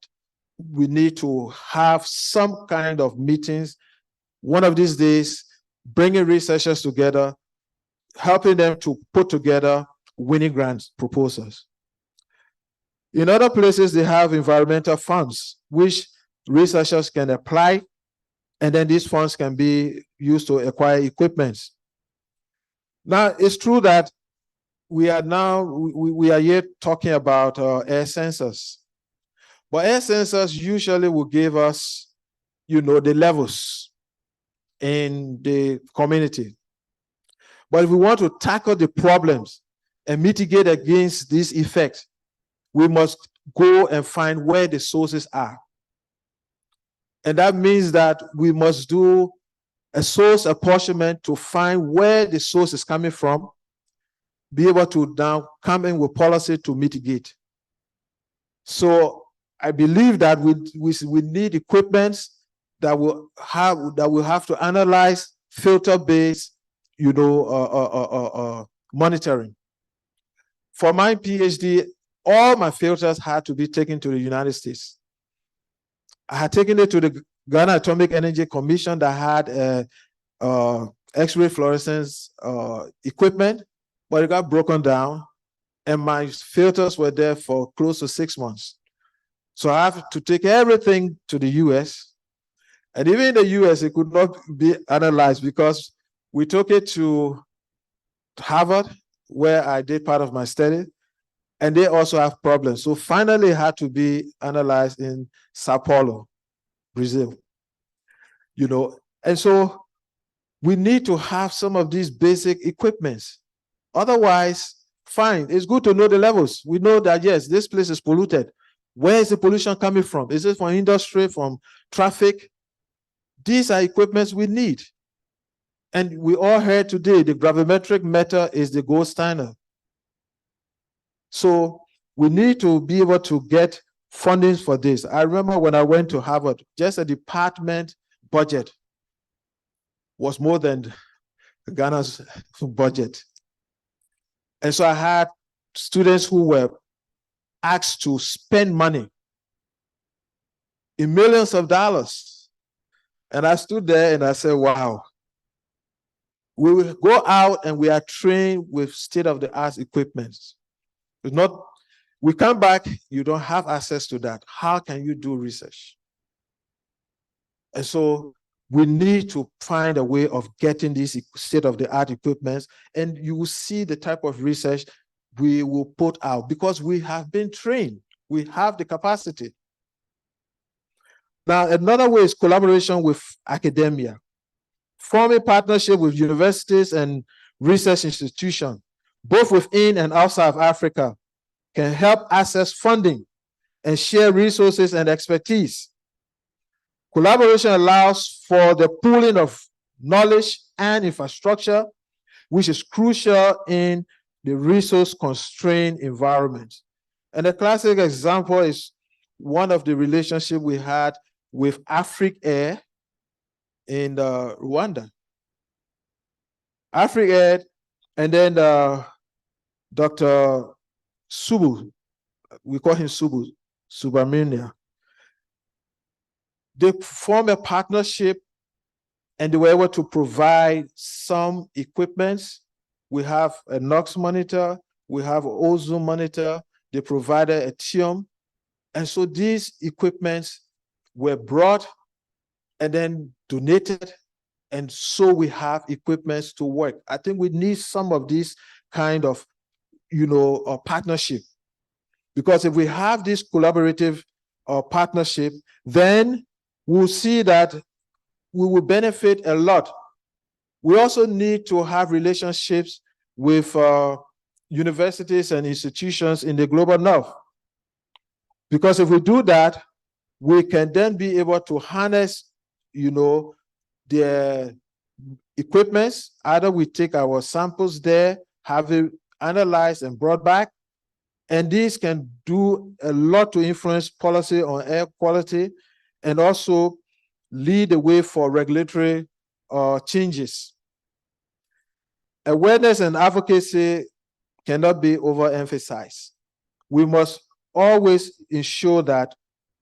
we need to have some kind of meetings one of these days, bringing researchers together, helping them to put together winning grant proposals. In other places, they have environmental funds, which researchers can apply, and then these funds can be used to acquire equipment. Now, it's true that we are here talking about air sensors. But air sensors usually will give us, the levels in the community. But if we want to tackle the problems and mitigate against these effects, we must go and find where the sources are. And that means that we must do a source apportionment to find where the source is coming from, be able to now come in with policy to mitigate. So I believe that we need equipment that will have to analyze filter-based, monitoring. For my PhD, all my filters had to be taken to the United States. I had taken it to the Ghana Atomic Energy Commission that had X-ray fluorescence equipment, but it got broken down, and my filters were there for close to 6 months. So I have to take everything to the US. And even in the US, it could not be analyzed because we took it to Harvard, where I did part of my study, and they also have problems. So finally it had to be analyzed in Sao Paulo, Brazil. You know, and so we need to have some of these basic equipments. Otherwise, fine, it's good to know the levels. We know that, yes, this place is polluted. Where is the pollution coming from? Is it from industry, from traffic? These are equipments we need. And we all heard today, the gravimetric meter is the gold standard. So we need to be able to get funding for this. I remember when I went to Harvard, just a department budget was more than Ghana's budget. And so I had students who were asked to spend money in millions of dollars. And I stood there and I said, wow. We will go out and we are trained with state-of-the-art equipment. It's not, we come back, you don't have access to that. How can you do research? And so we need to find a way of getting these state-of-the-art equipment, and you will see the type of research we will put out because we have been trained. We have the capacity. Now, another way is collaboration with academia. Forming partnership with universities and research institutions, both within and outside of Africa, can help access funding and share resources and expertise. Collaboration allows for the pooling of knowledge and infrastructure, which is crucial in the resource-constrained environment. And a classic example is one of the relationships we had with AfriqAir in Rwanda. AfriqAir, and then Dr. Subu, we call him Subu, Subramanian. They formed a partnership and they were able to provide some equipment. We have a NOx monitor, we have an ozone monitor, they provided a TIUM. And so these equipments were brought and then donated, and so we have equipments to work. I think we need some of these kind of, partnership, because if we have this collaborative partnership, then we'll see that we will benefit a lot. We also need to have relationships with universities and institutions in the global north, because if we do that, we can then be able to harness the equipments. Either we take our samples there, have it analyzed and brought back, and these can do a lot to influence policy on air quality and also lead the way for regulatory changes. Awareness and advocacy cannot be overemphasized. We must always ensure that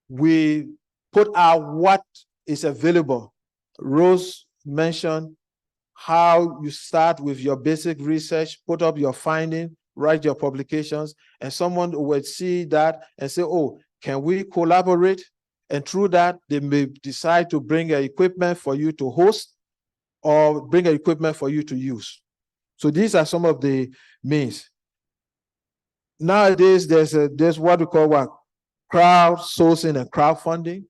we put out what is available. Rose mentioned how you start with your basic research, put up your finding, write your publications, and someone will see that and say, oh, can we collaborate? And through that, they may decide to bring equipment for you to host or bring equipment for you to use. So these are some of the means. Nowadays, there's what we call crowdsourcing and crowdfunding.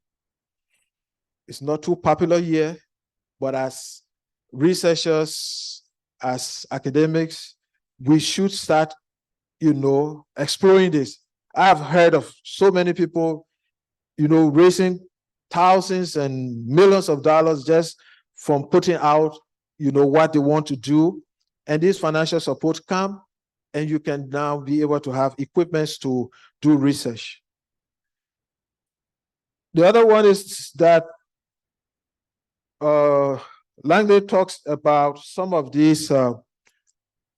It's not too popular here, but as researchers, as academics, we should start, exploring this. I've heard of so many people, raising thousands and millions of dollars just from putting out, what they want to do. And this financial support come, and you can now be able to have equipment to do research. The other one is that Langley talks about some of these,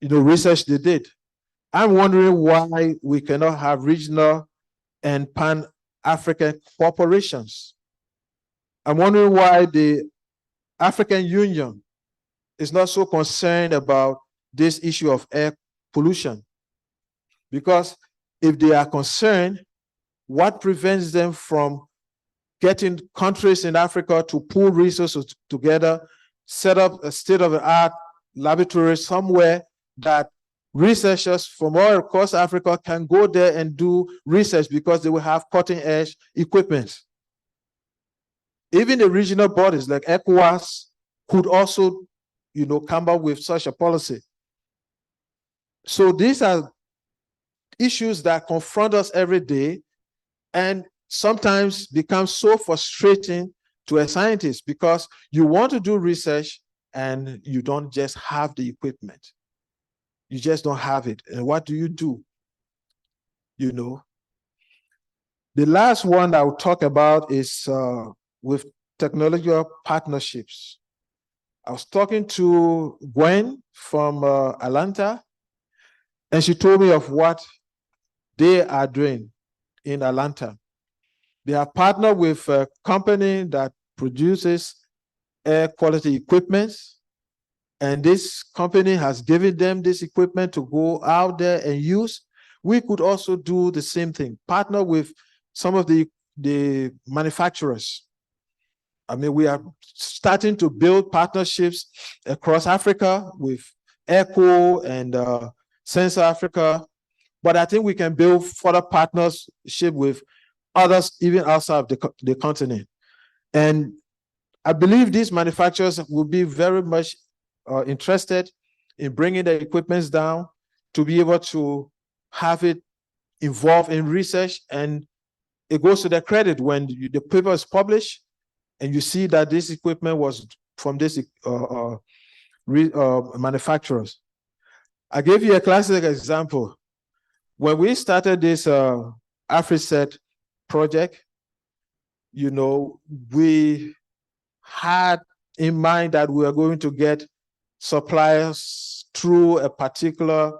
research they did. I'm wondering why we cannot have regional and Pan-African corporations. I'm wondering why the African Union is not so concerned about this issue of air pollution. Because if they are concerned, what prevents them from getting countries in Africa to pool resources together, set up a state-of-the-art laboratory somewhere that researchers from all across Africa can go there and do research because they will have cutting-edge equipment. Even the regional bodies like ECOWAS could also, come up with such a policy. So these are issues that confront us every day and sometimes become so frustrating to a scientist because you want to do research and you don't just have the equipment. You just don't have it. And what do? The last one I'll talk about is with technological partnerships. I was talking to Gwen from Atlanta, and she told me of what they are doing in Atlanta. They have partnered with a company that produces air quality equipment, and this company has given them this equipment to go out there and use. We could also do the same thing, partner with some of the manufacturers. I mean, we are starting to build partnerships across Africa with ECHO and Sensor Africa, but I think we can build further partnership with others even outside of the continent. And I believe these manufacturers will be very much interested in bringing the equipment down to be able to have it involved in research, and it goes to their credit when the paper is published and you see that this equipment was from this manufacturers. I gave you a classic example. When we started this AfriqAir project, we had in mind that we were going to get suppliers through a particular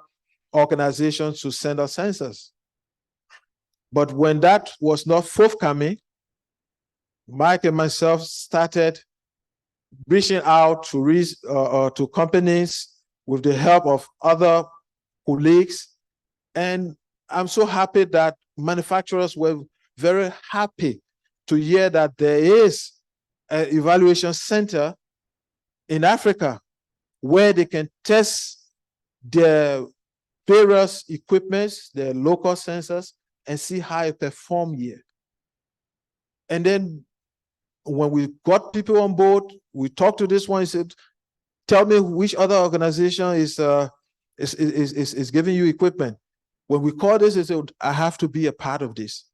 organization to send us sensors. But when that was not forthcoming, Mike and myself started reaching out to companies with the help of other colleagues. And I'm so happy that manufacturers were very happy to hear that there is an evaluation center in Africa where they can test their various equipments, their local sensors, and see how it performs here. And then when we got people on board, we talked to this one, he said, tell me which other organization is giving you equipment. When we called this, he said, I have to be a part of this.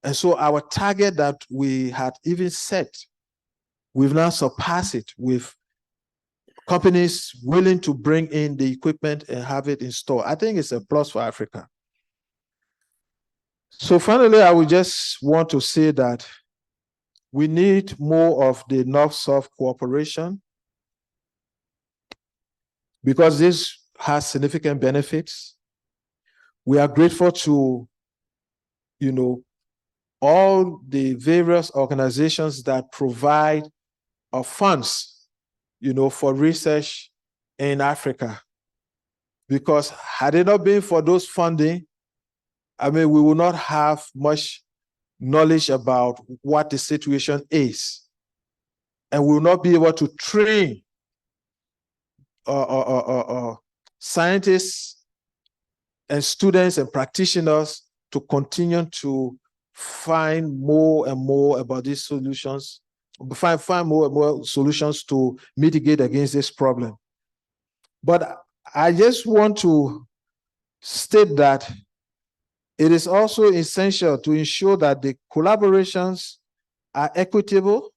And so our target that we had even set, we've now surpassed it with companies willing to bring in the equipment and have it installed. I think it's a plus for Africa. So finally, I would just want to say that we need more of the North-South cooperation because this has significant benefits. We are grateful to, all the various organizations that provide funds, for research in Africa. Because had it not been for those funding, I mean, we will not have much knowledge about what the situation is. And we will not be able to train scientists and students and practitioners to continue to find more and more about these solutions, find more and more solutions to mitigate against this problem. But I just want to state that it is also essential to ensure that the collaborations are equitable,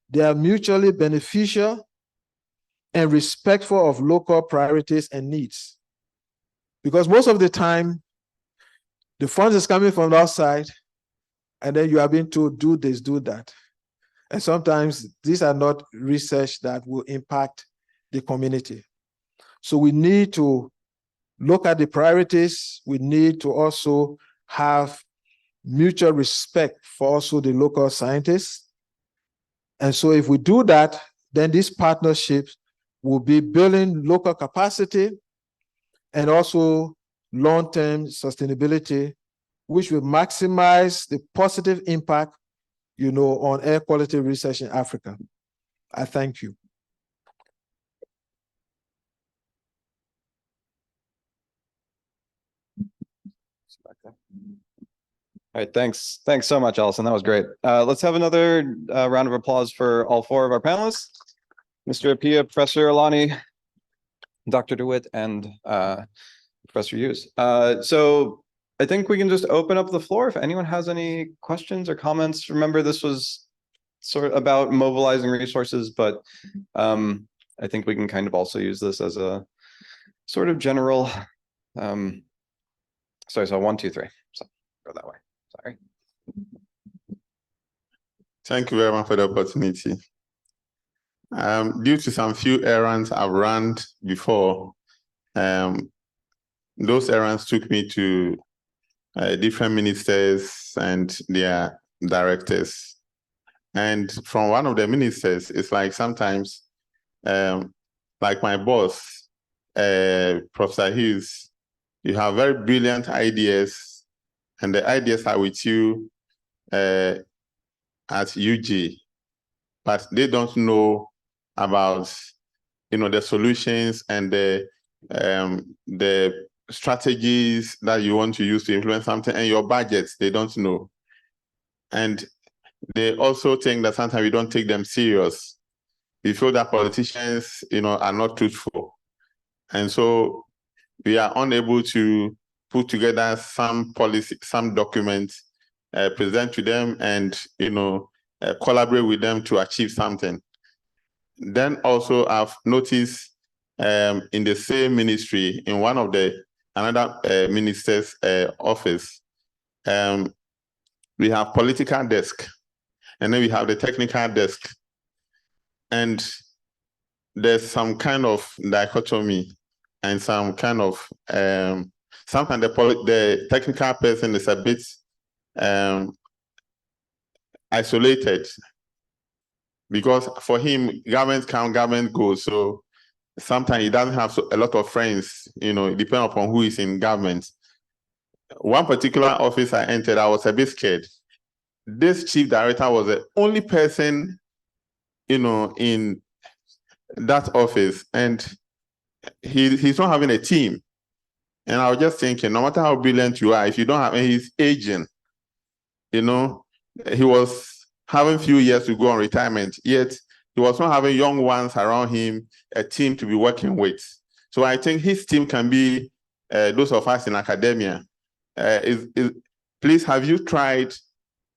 they are mutually beneficial, and respectful of local priorities and needs. Because most of the time, the funds is coming from the outside, and then you are being told, do this, do that. And sometimes these are not research that will impact the community. So we need to look at the priorities. We need to also have mutual respect for also the local scientists. And so if we do that, then these partnerships will be building local capacity and also long-term sustainability which will maximize the positive impact, on air quality research in Africa. I thank you. All right, thanks. Thanks so much, Allison. That was great. Let's have another round of applause for all four of our panelists. Mr. Appiah, Professor Alani, Dr. Dewitt, and Professor Hughes. So I think we can just open up the floor if anyone has any questions or comments. Remember, this was sort of about mobilizing resources, but I think we can kind of also use this as a sort of general. Sorry, so 1, 2, 3. So go that way. Sorry. Thank you very much for the opportunity. Due to some few errands I've run before, those errands took me to different ministers and their directors. And from one of the ministers, it's like sometimes, like my boss, Professor Hughes, you have very brilliant ideas, and the ideas are with you at UG, but they don't know about, the solutions and the strategies that you want to use to influence something, and your budgets, they don't know. And they also think that sometimes we don't take them serious. We feel that politicians, are not truthful. And so we are unable to put together some policy, some documents, present to them and, collaborate with them to achieve something. Then also I've noticed in the same ministry, in one of another minister's office, we have political desk, and then we have the technical desk. And there's some kind of dichotomy and some kind of, sometimes the technical person is a bit isolated, because for him, government come, government goes. So sometimes he doesn't have a lot of friends, depending upon who is in government. One particular office I entered, I was a bit scared. This chief director was the only person, in that office, and he's not having a team. And I was just thinking, no matter how brilliant you are, if you don't have, and he's aging, he was having few years to go on retirement, yet he was not having young ones around him, a team to be working with. So I think his team can be those of us in academia. Please, have you tried,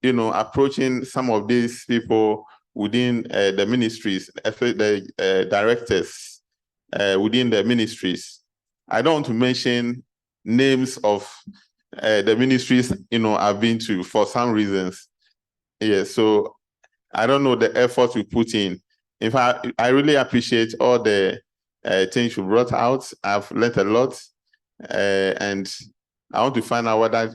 approaching some of these people within the ministries, especially the directors within the ministries? I don't want to mention names of the ministries, I've been to for some reasons. Yeah, so I don't know the effort we put in. In fact, I really appreciate all the things you brought out. I've learned a lot, and I want to find out whether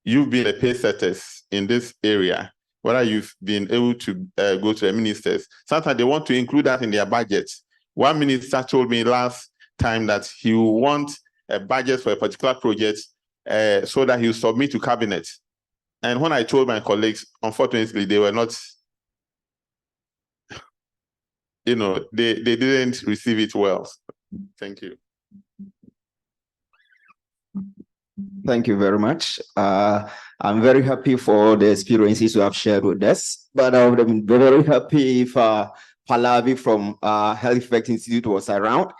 you've been a pace setters in this area, whether you've been able to go to the ministers. Sometimes they want to include that in their budget. One minister told me last time that he will want a budget for a particular project so that he'll submit to cabinet. And when I told my colleagues, unfortunately, they were not, they didn't receive it well. Thank you. Thank you very much. I'm very happy for the experiences you have shared with us, but I would have been very happy if Pallavi from Health Effect Institute was around.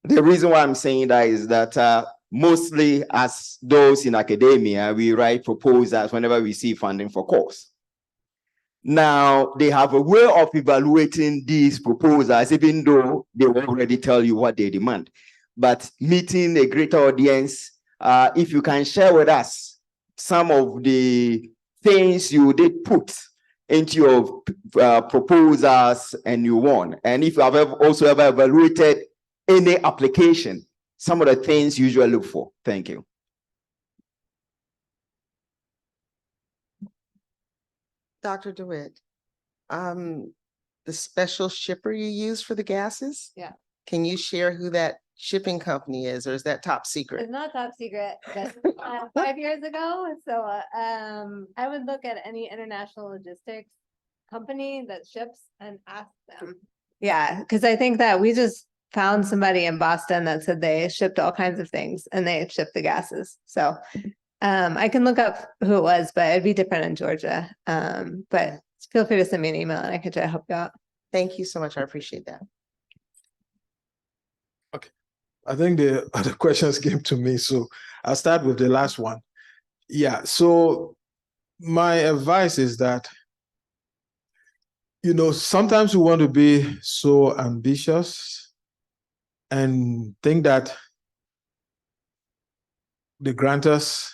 The reason why I'm saying that is that mostly as those in academia, we write proposals whenever we see funding for course. Now, they have a way of evaluating these proposals, even though they will already tell you what they demand. But meeting a greater audience, if you can share with us some of the things you did put into your proposals and you won, and if you have also ever evaluated any application, some of the things you usually look for. Thank you. Dr. Dewitt, the special shipper you use for the gases? Yeah. Can you share who that shipping company is, or is that top secret? It's not top secret, but 5 years ago, so I would look at any international logistics company that ships and ask them. Yeah, because I think that we just found somebody in Boston that said they shipped all kinds of things and they shipped the gases. So I can look up who it was, but it'd be different in Georgia. But feel free to send me an email and I can try to help you out. Thank you so much. I appreciate that. I think the other questions came to me, so I'll start with the last one. Yeah, so my advice is that, you know, sometimes we want to be so ambitious and think that the grantors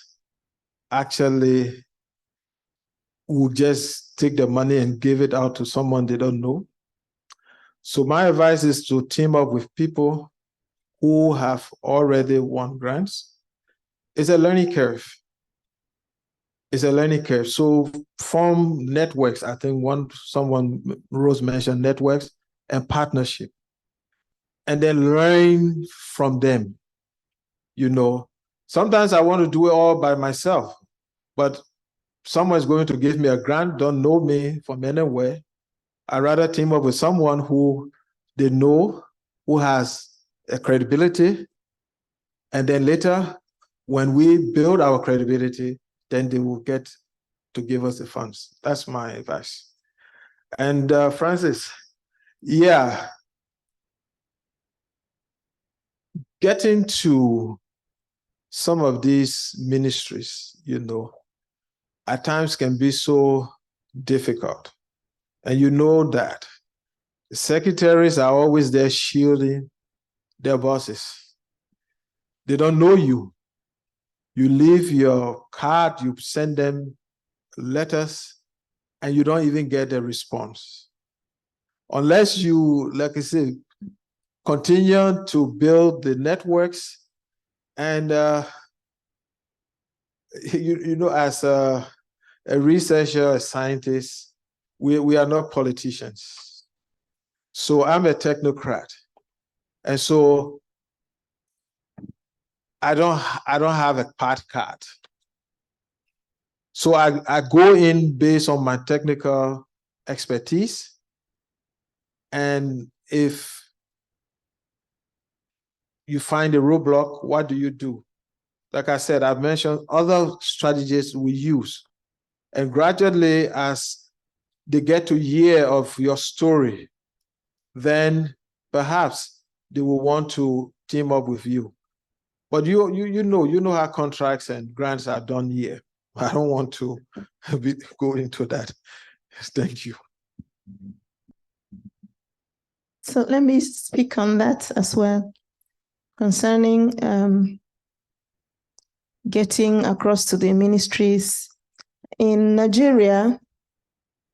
actually will just take the money and give it out to someone they don't know. So my advice is to team up with people who have already won grants. It's a learning curve. It's a learning curve. So form networks. I think someone Rose mentioned networks and partnership, and then learn from them. You know, sometimes I want to do it all by myself, but someone's going to give me a grant, don't know me from anywhere. I'd rather team up with someone who they know, who has a credibility, and then later, when we build our credibility, then they will get to give us the funds. That's my advice. And Francis, yeah, getting to some of these ministries, you know, at times can be so difficult. And you know that the secretaries are always there shielding their bosses. They don't know you. You leave your card, you send them letters, and you don't even get a response. Unless you, like I said, continue to build the networks and you know, as a researcher, a scientist, we are not politicians. So I'm a technocrat. And so I don't have a part card. So I go in based on my technical expertise. And if you find a roadblock, what do you do? Like I said, I've mentioned other strategies we use. And gradually, as they get to hear of your story, then perhaps they will want to team up with you. But you know how contracts and grants are done here. I don't want to go into that. Thank you. So let me speak on that as well, concerning getting across to the ministries. In Nigeria,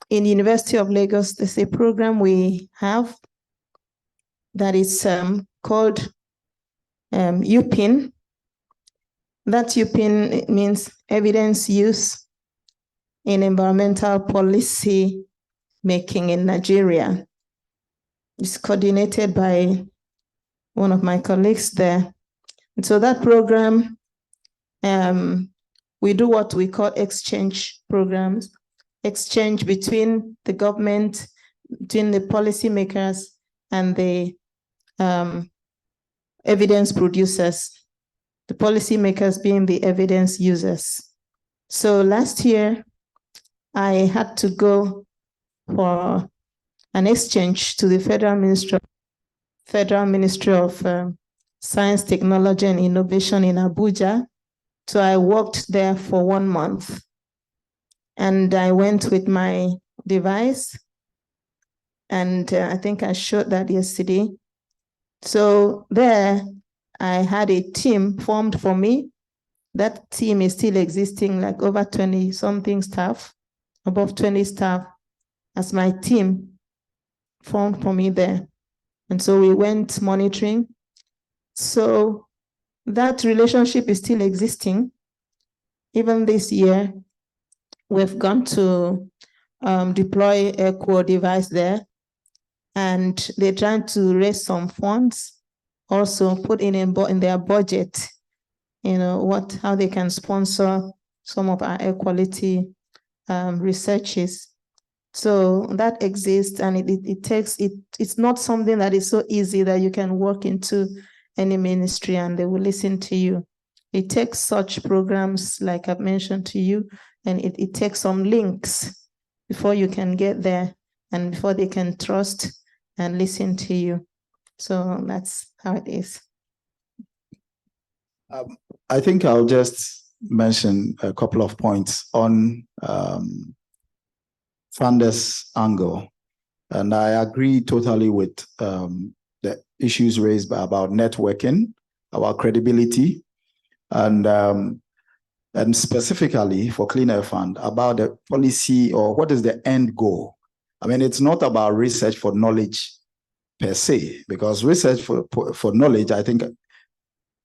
in the University of Lagos, there's a program we have that is called UPIN. That UPIN means evidence use in environmental policy making in Nigeria. It's coordinated by one of my colleagues there. And so that program, we do what we call exchange programs, exchange between the government, between the policymakers and the evidence producers, the policymakers being the evidence users. So last year, I had to go for an exchange to the Federal Ministry of Science, Technology, and Innovation in Abuja. So I worked there for 1 month. And I went with my device. And I think I showed that yesterday. So there, I had a team formed for me. That team is still existing, like over 20-something staff, above 20 staff, as my team formed for me there. And so we went monitoring. So that relationship is still existing. Even this year, we've gone to deploy a core device there, and they're trying to raise some funds also put in their budget, how they can sponsor some of our air quality researches. So that exists, and it's not something that is so easy that you can walk into any ministry and they will listen to you. It takes such programs like I've mentioned to you, and it takes some links before you can get there and before they can trust and listen to you. So that's how it is. I think I'll just mention a couple of points on funders' angle. And I agree totally with the issues raised about networking, our credibility, and specifically for Clean Air Fund, about the policy or what is the end goal. I mean, it's not about research for knowledge per se, because research for knowledge, I think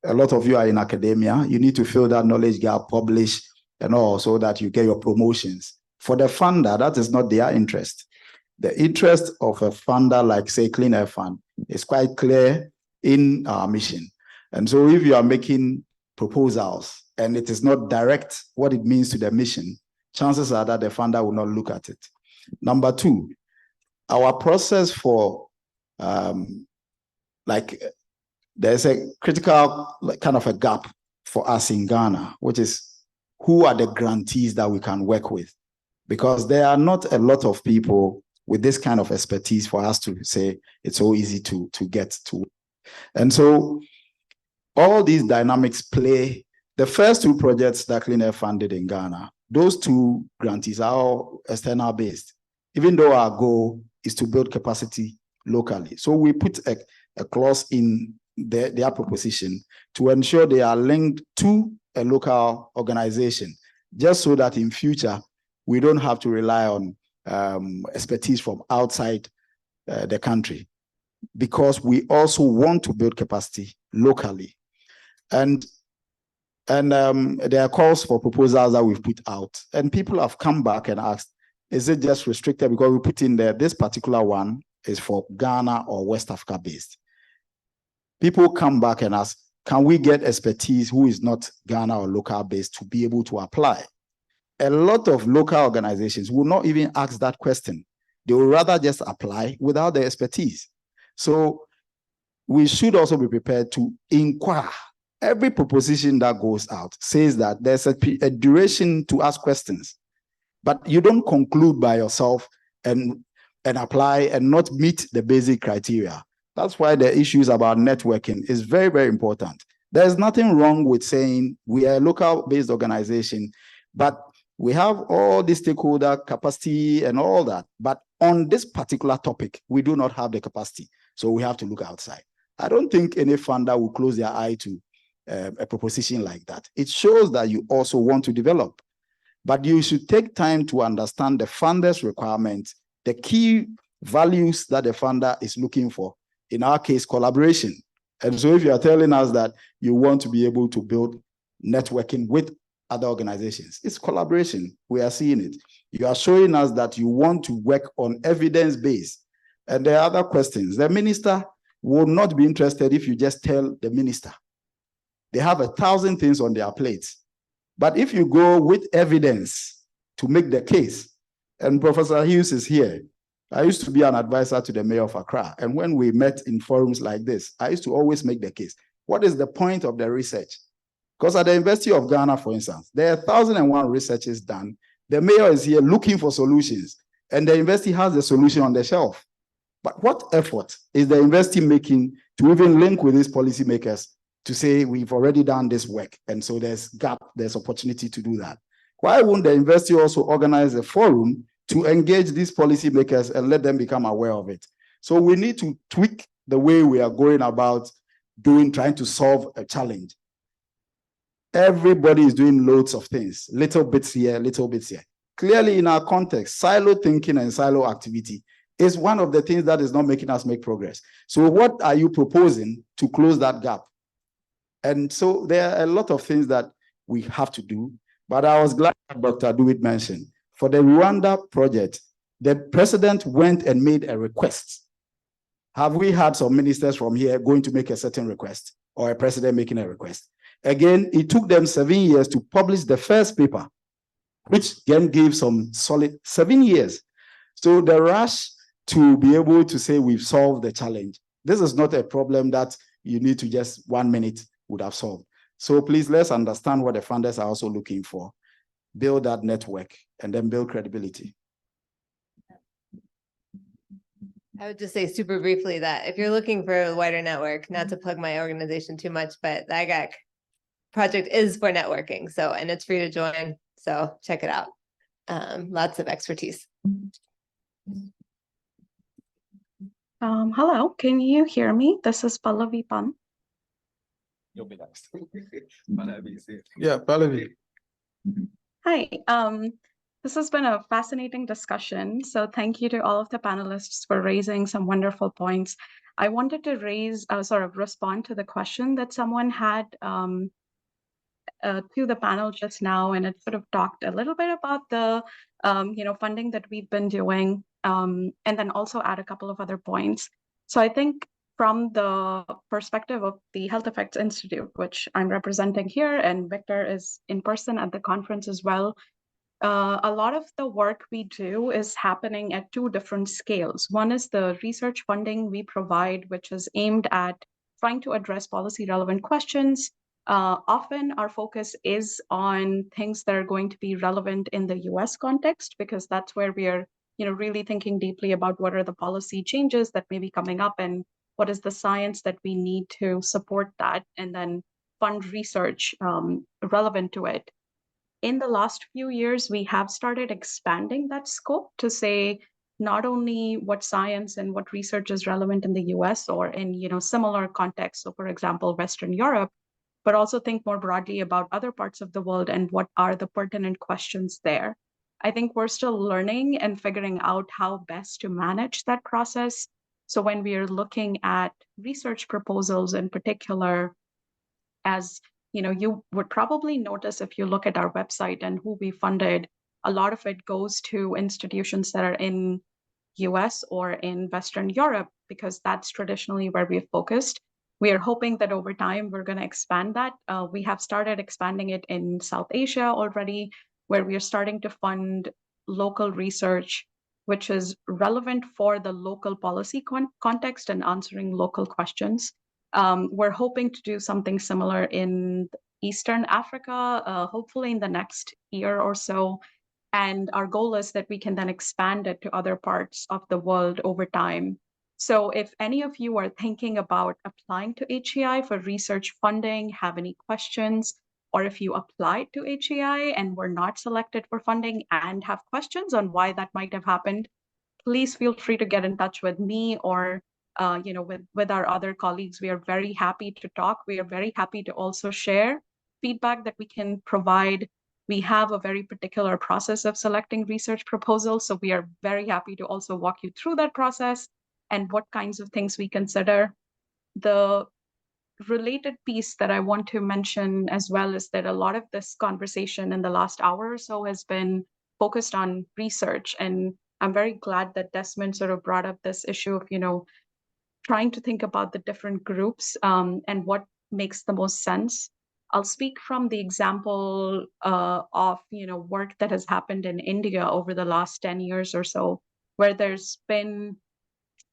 a lot of you are in academia, you need to fill that knowledge gap, publish and all, so that you get your promotions. For the funder, that is not their interest. The interest of a funder like, say, Clean Air Fund is quite clear in our mission. And so if you are making proposals and it is not direct what it means to the mission, chances are that the funder will not look at it. Number two, our process for there's a critical kind of a gap for us in Ghana, which is who are the grantees that we can work with? Because there are not a lot of people with this kind of expertise for us to say it's so easy to get to. And so all these dynamics play. The first two projects that Clean Air funded in Ghana, those two grantees are all external based, even though our goal is to build capacity locally. So we put a clause in their proposition to ensure they are linked to a local organization, just so that in future, we don't have to rely on expertise from outside the country, because we also want to build capacity locally. And there are calls for proposals that we've put out, and people have come back and asked, is it just restricted because we put in there, this particular one is for Ghana or West Africa based? People come back and ask, can we get expertise who is not Ghana or local based to be able to apply? A lot of local organizations will not even ask that question. They will rather just apply without the expertise. So we should also be prepared to inquire. Every proposition that goes out says that there's a duration to ask questions, but you don't conclude by yourself and apply and not meet the basic criteria. That's why the issues about networking is very, very important. There's nothing wrong with saying we are a local-based organization, but we have all the stakeholder capacity and all that. But on this particular topic, we do not have the capacity. So we have to look outside. I don't think any funder will close their eye to a proposition like that. It shows that you also want to develop. But you should take time to understand the funder's requirements, the key values that the funder is looking for. In our case, collaboration. And so if you are telling us that you want to be able to build networking with other organizations, it's collaboration. We are seeing it. You are showing us that you want to work on evidence-based. And there are other questions. The minister will not be interested if you just tell the minister. They have 1,000 things on their plates. But if you go with evidence to make the case, and Professor Hughes is here, I used to be an advisor to the mayor of Accra. And when we met in forums like this, I used to always make the case. What is the point of the research? Because at the University of Ghana, for instance, there are 1,001 researches done. The mayor is here looking for solutions, and the university has the solution on the shelf. But what effort is the university making to even link with these policymakers to say, we've already done this work, and so there's gap, there's opportunity to do that? Why wouldn't the university also organize a forum to engage these policymakers and let them become aware of it? So we need to tweak the way we are going about trying to solve a challenge. Everybody is doing loads of things, little bits here, little bits here. Clearly in our context, silo thinking and silo activity is one of the things that is not making us make progress. So what are you proposing to close that gap? And so there are a lot of things that we have to do, but I was glad that Dr. Dewitt mentioned, for the Rwanda project, the president went and made a request Have we had some ministers from here going to make a certain request or a president making a request? Again, it took them 7 years to publish the first paper, which then gave some solid 7 years. So the rush to be able to say we've solved the challenge, this is not a problem that you need to just 1 minute would have solved. So please, let's understand what the funders are also looking for. Build that network and then build credibility. I would just say super briefly that if you're looking for a wider network, not to plug my organization too much, but the IGAC project is for networking. So, and it's free to join. So check it out. Lots of expertise. Hello, can you hear me? This is Pallavi Pan. You'll be next. Yeah, Pallavi. Hi, this has been a fascinating discussion. So thank you to all of the panelists for raising some wonderful points. I wanted to respond to the question that someone had to the panel just now, and it sort of talked a little bit about the funding that we've been doing, and then also add a couple of other points. So I think from the perspective of the Health Effects Institute, which I'm representing here, and Victor is in person at the conference as well, a lot of the work we do is happening at two different scales. One is the research funding we provide, which is aimed at trying to address policy relevant questions. Often our focus is on things that are going to be relevant in the US context, because that's where we are really thinking deeply about what are the policy changes that may be coming up and what is the science that we need to support that, and then fund research relevant to it. In the last few years, we have started expanding that scope to say not only what science and what research is relevant in the US or in similar contexts, so for example, Western Europe, but also think more broadly about other parts of the world and what are the pertinent questions there. I think we're still learning and figuring out how best to manage that process. So when we are looking at research proposals in particular, as you would probably notice if you look at our website and who we funded, a lot of it goes to institutions that are in US or in Western Europe, because that's traditionally where we've focused. We are hoping that over time, we're going to expand that. We have started expanding it in South Asia already, where we are starting to fund local research, which is relevant for the local policy context and answering local questions. We're hoping to do something similar in Eastern Africa, hopefully in the next year or so. And our goal is that we can then expand it to other parts of the world over time. So if any of you are thinking about applying to HEI for research funding, have any questions, or if you applied to HEI and were not selected for funding and have questions on why that might have happened, please feel free to get in touch with me or with our other colleagues. We are very happy to talk. We are very happy to also share feedback that we can provide. We have a very particular process of selecting research proposals, so we are very happy to also walk you through that process and what kinds of things we consider. The related piece that I want to mention as well is that a lot of this conversation in the last hour or so has been focused on research, and I'm very glad that Desmond sort of brought up this issue of trying to think about the different groups and what makes the most sense. I'll speak from the example of work that has happened in India over the last 10 years or so, where there's been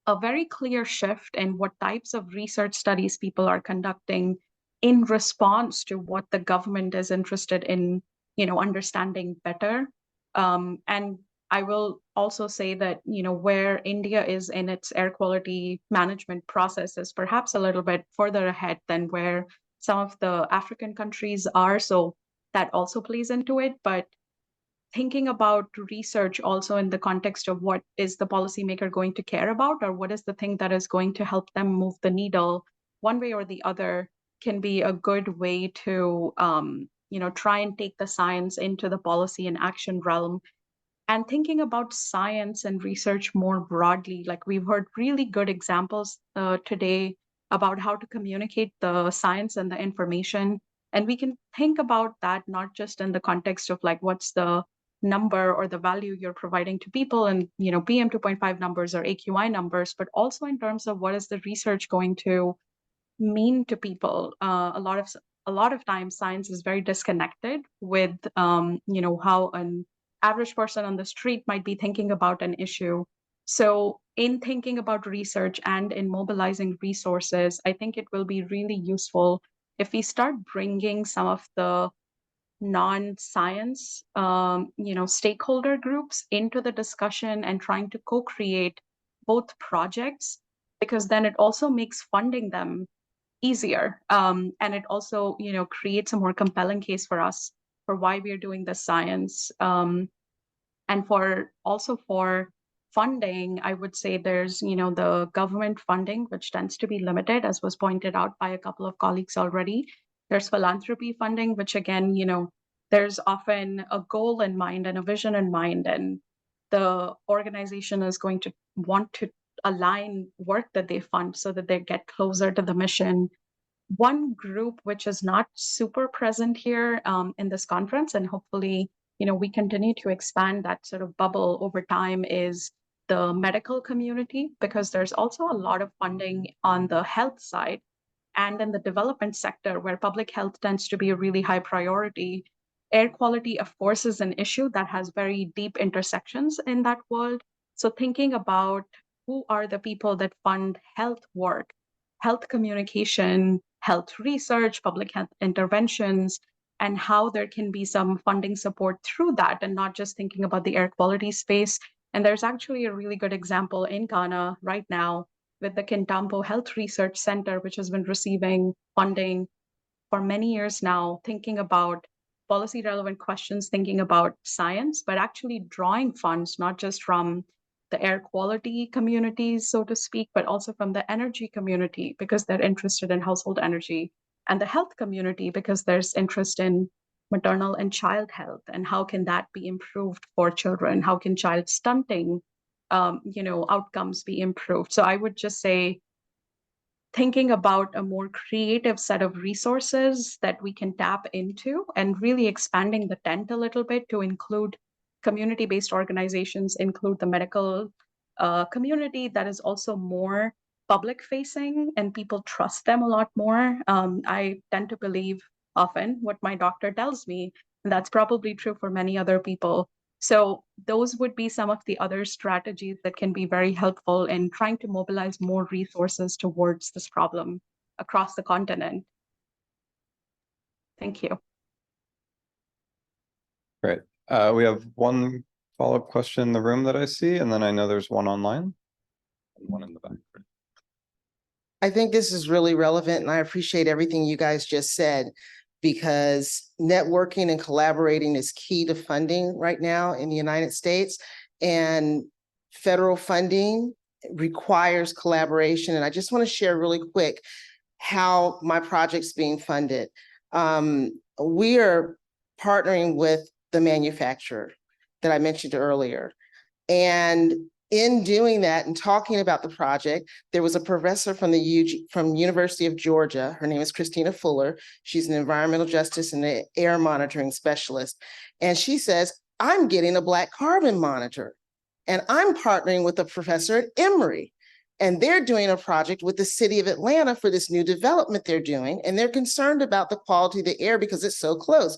a very clear shift in what types of research studies people are conducting in response to what the government is interested in understanding better. And I will also say that, where India is in its air quality management process is perhaps a little bit further ahead than where some of the African countries are. So that also plays into it. But thinking about research also in the context of what is the policymaker going to care about, or what is the thing that is going to help them move the needle one way or the other, can be a good way to, try and take the science into the policy and action realm. And thinking about science and research more broadly, like we've heard really good examples today about how to communicate the science and the information. And we can think about that not just in the context of like, what's the number or the value you're providing to people, and PM 2.5 numbers or AQI numbers, but also in terms of what is the research going to mean to people. A lot of times science is very disconnected with how an average person on the street might be thinking about an issue. So in thinking about research and in mobilizing resources, I think it will be really useful if we start bringing some of the non-science stakeholder groups into the discussion and trying to co-create both projects, because then it also makes funding them easier, and it also creates a more compelling case for us for why we are doing the science, and for funding. I would say there's the government funding, which tends to be limited, as was pointed out by a couple of colleagues already. There's philanthropy funding, which again, there's often a goal in mind and a vision in mind, and the organization is going to want to align work that they fund so that they get closer to the mission. One group which is not super present here in this conference, and hopefully we continue to expand that sort of bubble over time, is the medical community, because there's also a lot of funding on the health side and in the development sector, where public health tends to be a really high priority. Air quality, of course, is an issue that has very deep intersections in that world. So thinking about who are the people that fund health work, health communication, health research, public health interventions, and how there can be some funding support through that, and not just thinking about the air quality space. And there's actually a really good example in Ghana right now with the Kintampo Health Research Center, which has been receiving funding for many years now, thinking about policy relevant questions, thinking about science, but actually drawing funds, not just from the air quality communities, so to speak, but also from the energy community, because they're interested in household energy, and the health community, because there's interest in maternal and child health, and how can that be improved for children? How can child stunting, outcomes be improved? So I would just say, thinking about a more creative set of resources that we can tap into, and really expanding the tent a little bit to include community-based organizations, include the medical community that is also more public-facing and people trust them a lot more. I tend to believe often what my doctor tells me, and that's probably true for many other people. So those would be some of the other strategies that can be very helpful in trying to mobilize more resources towards this problem across the continent. Thank you. Great. We have one follow-up question in the room that I see, and then I know there's one online and one in the back. I think this is really relevant, and I appreciate everything you guys just said, because networking and collaborating is key to funding right now in the United States, and federal funding requires collaboration. And I just want to share really quick how my project's being funded. We are partnering with the manufacturer that I mentioned earlier. And in doing that and talking about the project, there was a professor from University of Georgia. Her name is Christina Fuller. She's an environmental justice and an air monitoring specialist. And she says, I'm getting a black carbon monitor. And I'm partnering with a professor at Emory. And they're doing a project with the city of Atlanta for this new development they're doing. And they're concerned about the quality of the air because it's so close.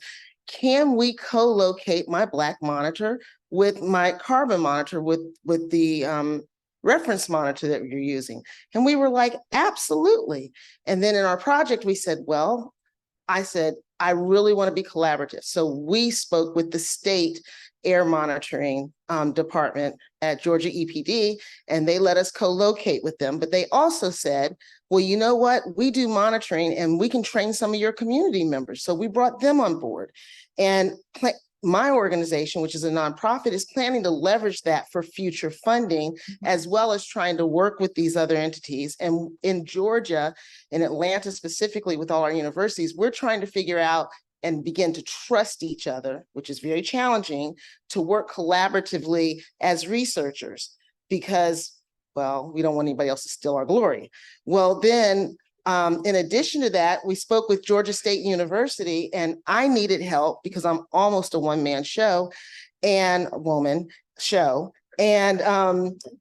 Can we co-locate my black monitor with my carbon monitor with the reference monitor that you're using? And we were like, absolutely. And then in our project, we said, well, I said, I really want to be collaborative. So we spoke with the state air monitoring department at Georgia EPD, and they let us co-locate with them. But they also said, well, you know what? We do monitoring and we can train some of your community members. So we brought them on board. And my organization, which is a nonprofit, is planning to leverage that for future funding, as well as trying to work with these other entities. And in Georgia, in Atlanta specifically, with all our universities, we're trying to figure out and begin to trust each other, which is very challenging, to work collaboratively as researchers, because, well, we don't want anybody else to steal our glory. Well, then, in addition to that, we spoke with Georgia State University, and I needed help because I'm almost a one-man show. and woman show. And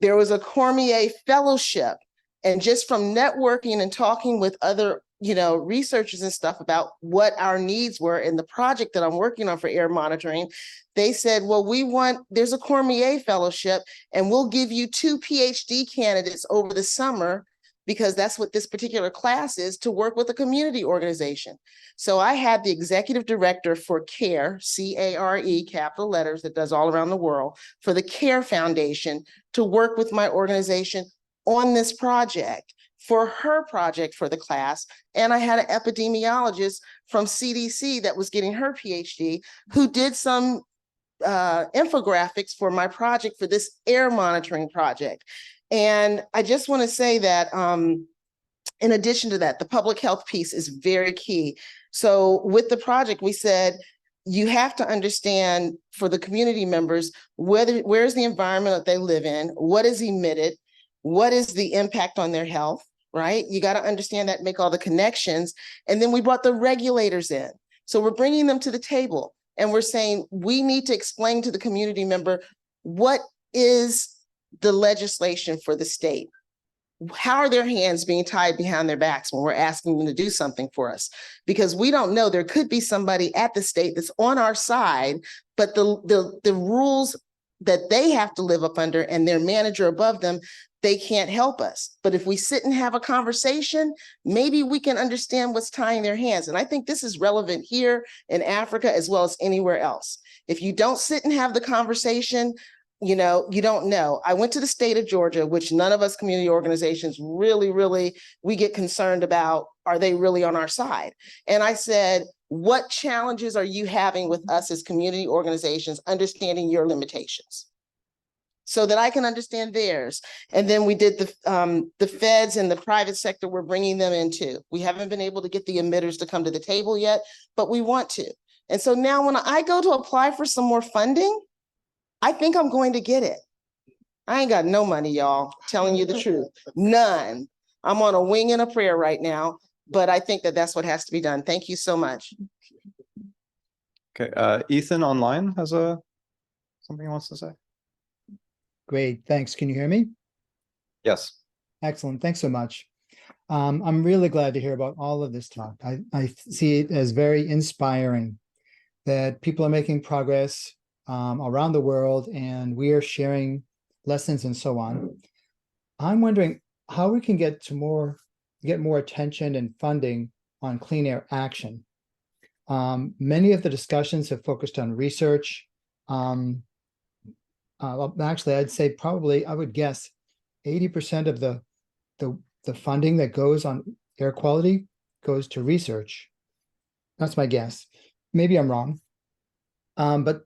there was a Cormier Fellowship. And just from networking and talking with other, researchers and stuff about what our needs were in the project that I'm working on for air monitoring, they said, well, there's a Cormier Fellowship and we'll give you 2 PhD candidates over the summer, because that's what this particular class is, to work with a community organization. So I had the executive director for CARE, C-A-R-E, capital letters, that does all around the world, for the CARE Foundation to work with my organization on this project, for her project for the class. And I had an epidemiologist from CDC that was getting her PhD, who did some infographics for my project for this air monitoring project. And I just want to say that in addition to that, the public health piece is very key. So with the project, we said, you have to understand for the community members, where's the environment that they live in, what is emitted, what is the impact on their health, right? You got to understand that, make all the connections. And then we brought the regulators in. So we're bringing them to the table and we're saying, we need to explain to the community member, what is the legislation for the state? How are their hands being tied behind their backs when we're asking them to do something for us? Because we don't know, there could be somebody at the state that's on our side, but the rules that they have to live up under and their manager above them, they can't help us. But if we sit and have a conversation, maybe we can understand what's tying their hands. And I think this is relevant here in Africa as well as anywhere else. If you don't sit and have the conversation, you don't know. I went to the state of Georgia, which none of us community organizations really, we get concerned about, are they really on our side? And I said, what challenges are you having with us as community organizations, understanding your limitations so that I can understand theirs? And then we did the feds and the private sector, we're bringing them into. We haven't been able to get the emitters to come to the table yet, but we want to. And so now when I go to apply for some more funding, I think I'm going to get it. I ain't got no money, y'all, telling you the truth. None. I'm on a wing and a prayer right now, but I think that that's what has to be done. Thank you so much. Okay, Ethan online has something he wants to say. Great, thanks. Can you hear me? Yes. Excellent, thanks so much. I'm really glad to hear about all of this talk. I see it as very inspiring that people are making progress around the world, and we are sharing lessons and so on. I'm wondering how we can get more attention and funding on clean air action. Many of the discussions have focused on research. Actually, I'd say probably, I would guess 80% of the funding that goes on air quality goes to research. That's my guess. Maybe I'm wrong. But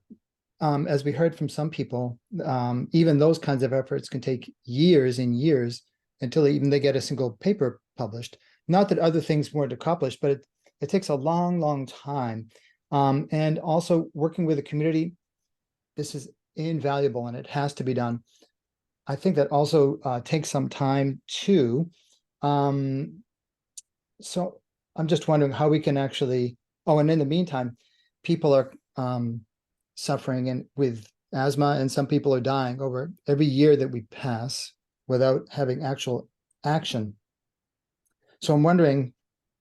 as we heard from some people, even those kinds of efforts can take years and years until even they get a single paper published. Not that other things weren't accomplished, but it takes a long time. And also working with the community, this is invaluable and it has to be done. I think that also takes some time too. So I'm just wondering how we can actually, and in the meantime, people are suffering and with asthma, and some people are dying over every year that we pass without having actual action. So I'm wondering,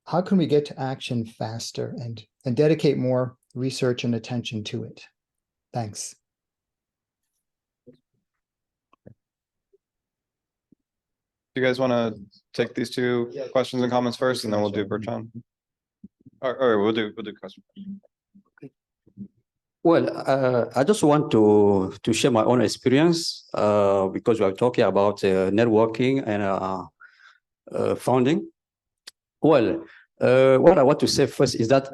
how can we get to action faster and dedicate more research and attention to it? Thanks. Do you guys want to take these two questions and comments first, and then we'll do Bertrand? Or we'll do questions. Well, I just want to share my own experience because we are talking about networking and funding. Well, what I want to say first is that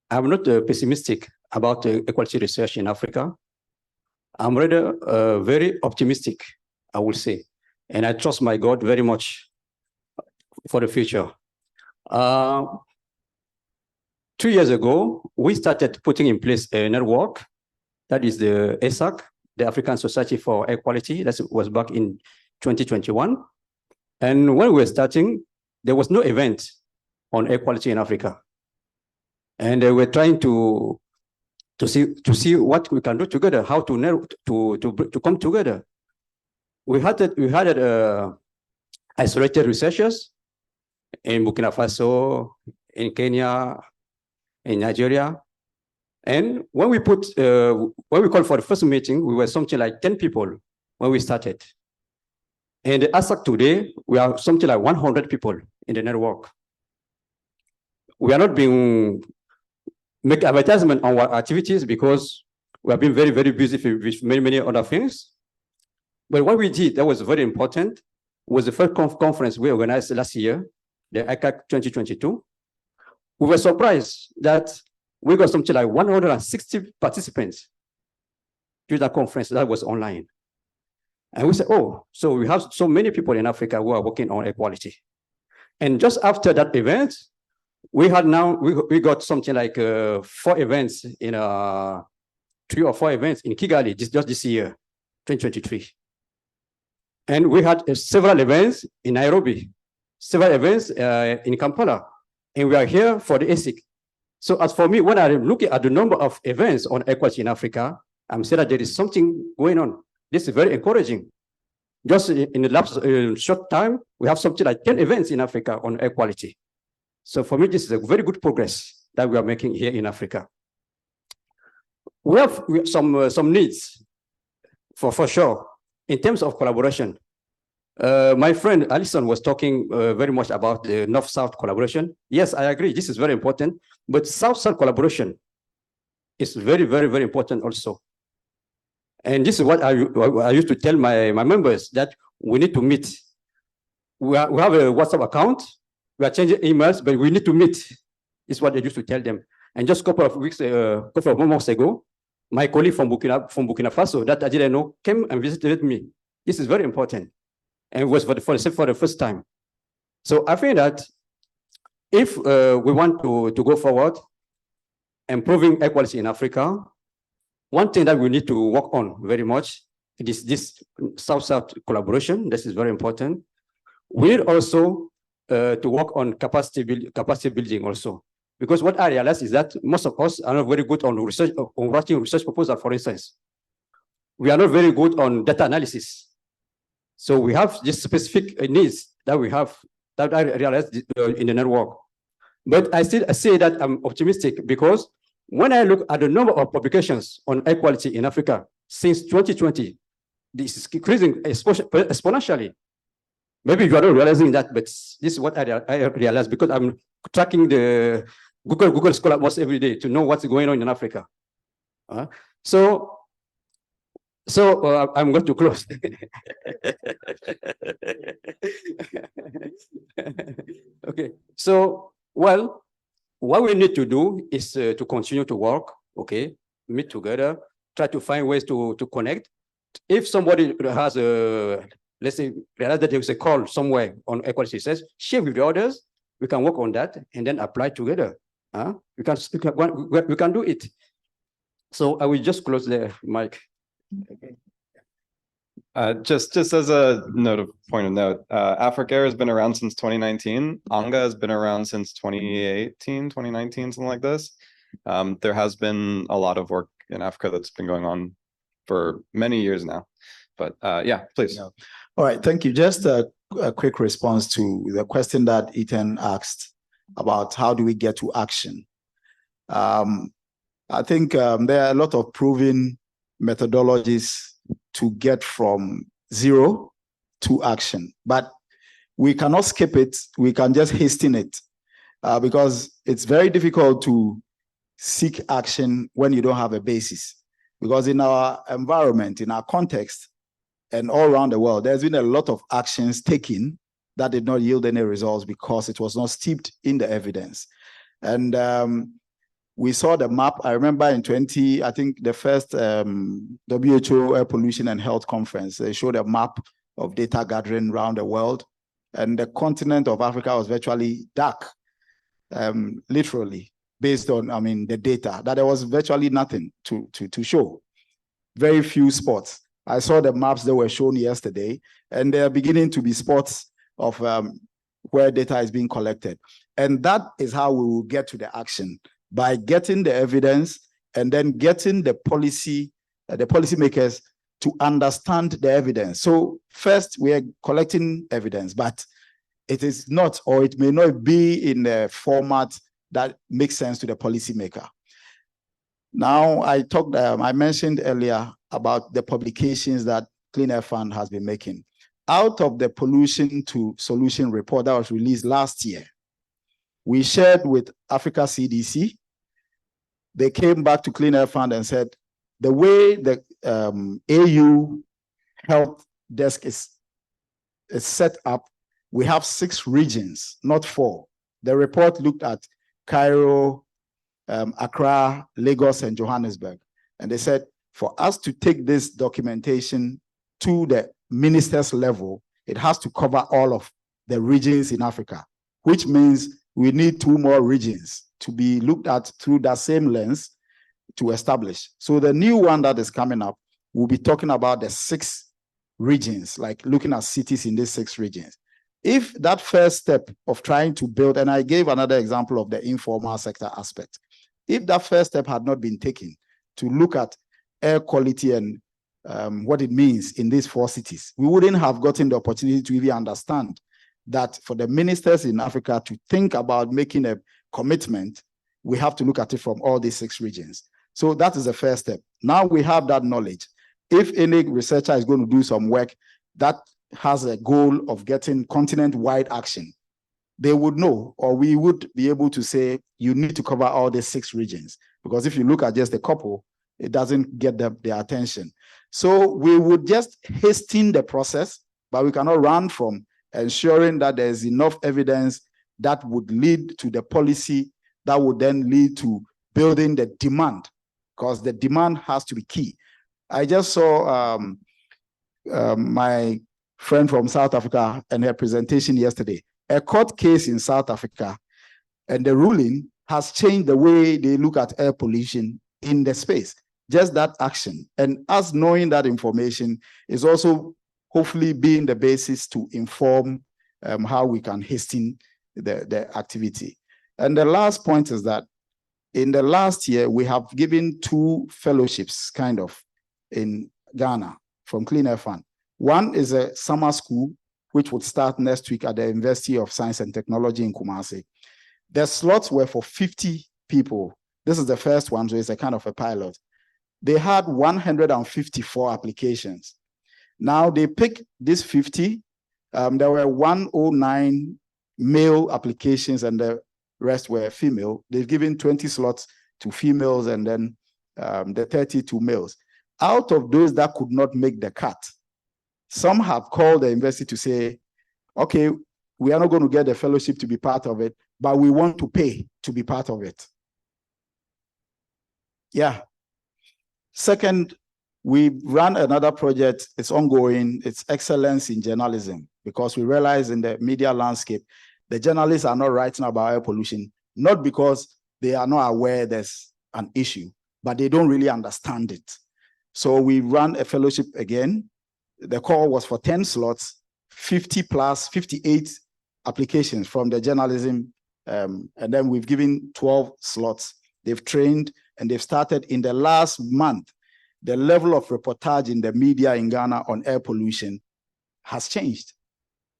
I'm not pessimistic about equality research in Africa. I'm rather very optimistic, I will say, and I trust my God very much for the future. 2 years ago, we started putting in place a network, that is the ASIC, the African Society for Air Quality. That was back in 2021. And when we were starting, there was no event on air quality in Africa. And we're trying to to see what we can do together, how to come together. We had isolated researchers in Burkina Faso, in Kenya, in Nigeria. And when we called for the first meeting, we were something like 10 people when we started. And the ASIC today, we are something like 100 people in the network. We are not being make advertisement on our activities because we have been very, very busy with many, many other things. But what we did that was very important was the first conference we organized last year, the IGAC 2022. We were surprised that we got something like 160 participants to that conference that was online. And we said, oh, so we have so many people in Africa who are working on equality. And just after that event, we got something like 4 events in 3 or 4 events in Kigali just this year, 2023. And we had several events in Nairobi, several events in Kampala, and we are here for the ASIC. So as for me, when I'm looking at the number of events on equality in Africa, I'm saying that there is something going on. This is very encouraging. Just in the last short time, we have something like 10 events in Africa on equality. So for me, this is a very good progress that we are making here in Africa. We have some needs for sure in terms of collaboration. My friend Allison was talking very much about the North-South collaboration. Yes, I agree. This is very important. But South-South collaboration is very, very, very important also. And this is what I used to tell my members, that we need to meet. We have a WhatsApp account. We are changing emails, but we need to meet. Is what I used to tell them. And just a couple of months ago, my colleague from Burkina Faso that I didn't know came and visited me. This is very important. And it was for the first time. So I think that if we want to go forward, improving equality in Africa, one thing that we need to work on very much is this South-South collaboration. This is very important. We need also to work on capacity building also. Because what I realize is that most of us are not very good on research, on writing research proposal, for instance. We are not very good on data analysis. So we have just specific needs that we have, that I realized in the network. But I still say that I'm optimistic because when I look at the number of publications on equality in Africa since 2020, this is increasing exponentially. Maybe you are not realizing that, but this is what I realize because I'm tracking the Google Scholar almost every day to know what's going on in Africa. So I'm going to close. Okay. So, well, what we need to do is to continue to work, okay, meet together, try to find ways to connect. If somebody has let's say, realize that there is a call somewhere on equality, says, share with the others, we can work on that and then apply together. We can do it. So I will just close there, Mike. Okay. Just as a point of note, AfriqAir has been around since 2019. ANGA has been around since 2018, 2019, something like this. There has been a lot of work in Africa that's been going on for many years now. But yeah, please. All right, thank you. Just a quick response to the question that Ethan asked about how do we get to action. I think there are a lot of proven methodologies to get from zero to action, but we cannot skip it. We can just hasten it because it's very difficult to seek action when you don't have a basis. Because in our environment, in our context, and all around the world, there's been a lot of actions taken that did not yield any results because it was not steeped in the evidence. And we saw the map. I remember in I think the first WHO Air Pollution and Health Conference, they showed a map of data gathering around the world. And the continent of Africa was virtually dark, literally, based on, the data, that there was virtually nothing to show. Very few spots. I saw the maps that were shown yesterday, and they are beginning to be spots of where data is being collected. And that is how we will get to the action, by getting the evidence and then getting the policymakers to understand the evidence. So first, we are collecting evidence, but it is not, or it may not be in a format that makes sense to the policymaker. Now, I mentioned earlier about the publications that Clean Air Fund has been making. Out of the pollution to solution report that was released last year, we shared with Africa CDC. They came back to Clean Air Fund and said, the way the AU Health Desk is set up, we have 6 regions, not 4. The report looked at Cairo, Accra, Lagos, and Johannesburg. And they said, for us to take this documentation to the minister's level, it has to cover all of the regions in Africa, which means we need 2 more regions to be looked at through that same lens to establish. So the new one that is coming up, we'll be talking about the 6 regions, like looking at cities in these 6 regions. If that first step of trying to build, and I gave another example of the informal sector aspect, if that first step had not been taken to look at air quality and what it means in these 4 cities, we wouldn't have gotten the opportunity to even understand that for the ministers in Africa to think about making a commitment, we have to look at it from all these 6 regions. So that is the first step. Now we have that knowledge. If any researcher is going to do some work that has a goal of getting continent-wide action, they would know, or we would be able to say, you need to cover all the 6 regions. Because if you look at just a couple, it doesn't get their attention. So we would just hasten the process, but we cannot run from ensuring that there's enough evidence that would lead to the policy that would then lead to building the demand, because the demand has to be key. I just saw my friend from South Africa and her presentation yesterday. A court case in South Africa, and the ruling has changed the way they look at air pollution in the space. Just that action. And us knowing that information is also hopefully being the basis to inform how we can hasten the activity. And the last point is that in the last year, we have given 2 fellowships kind of in Ghana from Clean Air Fund. One is a summer school, which would start next week at the University of Science and Technology in Kumasi. The slots were for 50 people. This is the first one, so it's a kind of a pilot. They had 154 applications. Now they picked these 50. There were 109 male applications and the rest were female. They've given 20 slots to females and then the 30 to males. Out of those that could not make the cut, some have called the university to say, okay, we are not going to get the fellowship to be part of it, but we want to pay to be part of it. Yeah. Second, we ran another project. It's ongoing. It's excellence in journalism, because we realize in the media landscape, the journalists are not writing about air pollution, not because they are not aware there's an issue, but they don't really understand it. So we ran a fellowship again. The call was for 10 slots, 50 plus 58 applications from the journalism. And then we've given 12 slots. They've trained and they've started in the last month. The level of reportage in the media in Ghana on air pollution has changed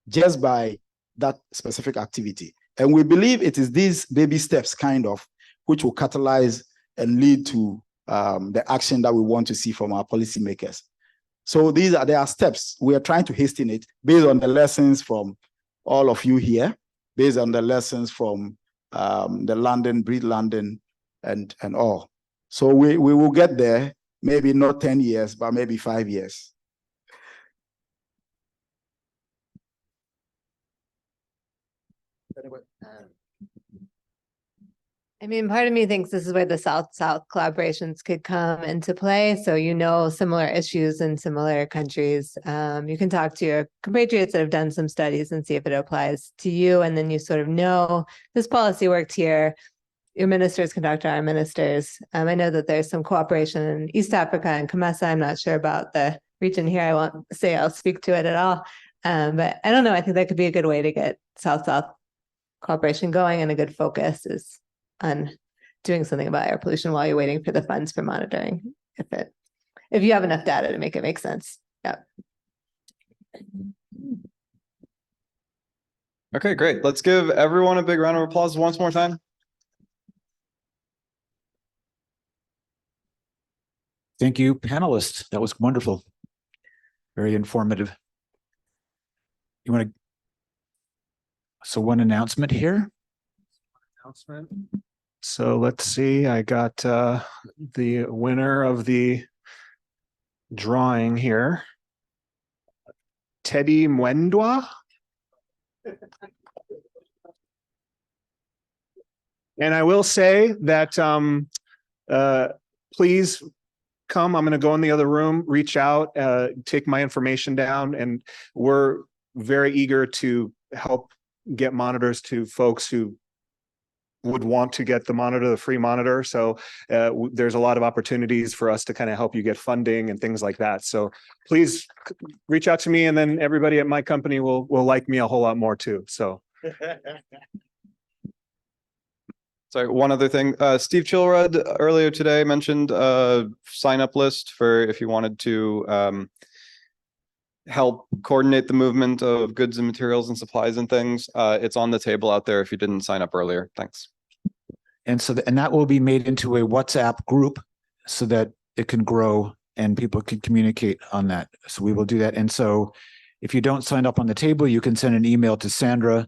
just by that specific activity. And we believe it is these baby steps kind of which will catalyze and lead to the action that we want to see from our policymakers. So there are steps. We are trying to hasten it based on the lessons from all of you here, based on the lessons from the London, Breed London, and all. So we will get there, maybe not 10 years, but maybe 5 years. I mean, part of me thinks this is where the South-South collaborations could come into play. So, similar issues in similar countries. You can talk to your compatriots that have done some studies and see if it applies to you. And then you sort of know this policy worked here. Your ministers can talk to our ministers. I know that there's some cooperation in East Africa and Kamesa. I'm not sure about the region here. I won't say I'll speak to it at all. But I don't know. I think that could be a good way to get South-South cooperation going, and a good focus is on doing something about air pollution while you're waiting for the funds for monitoring. If you have enough data to make it make sense. Yeah. Okay, great. Let's give everyone a big round of applause once more time. Thank you, panelists. That was wonderful. Very informative. You want to? So one announcement here. So let's see, I got the winner of the drawing here. Teddy Mwendwa. And I will say that please come. I'm going to go in the other room, reach out, take my information down, and we're very eager to help get monitors to folks who would want to get the free monitor. So there's a lot of opportunities for us to kind of help you get funding and things like that. So please reach out to me, and then everybody at my company will like me a whole lot more too. So. Sorry, one other thing. Steve Chilrud earlier today mentioned a sign-up list for if you wanted to help coordinate the movement of goods and materials and supplies and things. It's on the table out there if you didn't sign up earlier. Thanks. And so, and that will be made into a WhatsApp group so that it can grow and people can communicate on that. So we will do that. And so if you don't sign up on the table, you can send an email to Sandra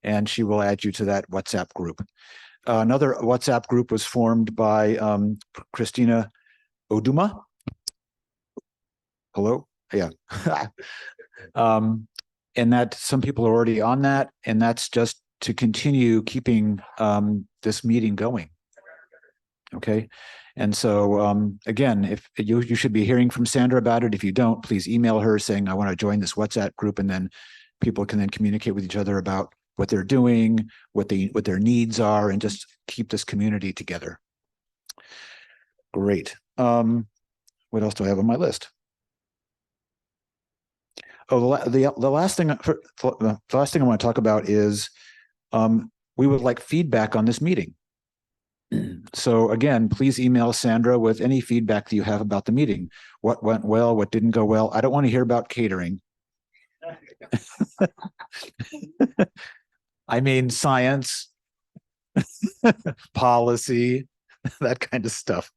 and she will add you to that WhatsApp group. Another WhatsApp group was formed by Christina Oduma. Hello? Yeah. And that some people are already on that, and that's just to continue keeping this meeting going. Okay. And so again, if you should be hearing from Sandra about it. If you don't, please email her saying, I want to join this WhatsApp group, and then people can then communicate with each other about what they're doing, what their needs are, and just keep this community together. Great. What else do I have on my list? Oh, the last thing I want to talk about is we would like feedback on this meeting. So again, please email Sandra with any feedback that you have about the meeting. What went well, what didn't go well. I don't want to hear about catering. I mean, science, policy, that kind of stuff.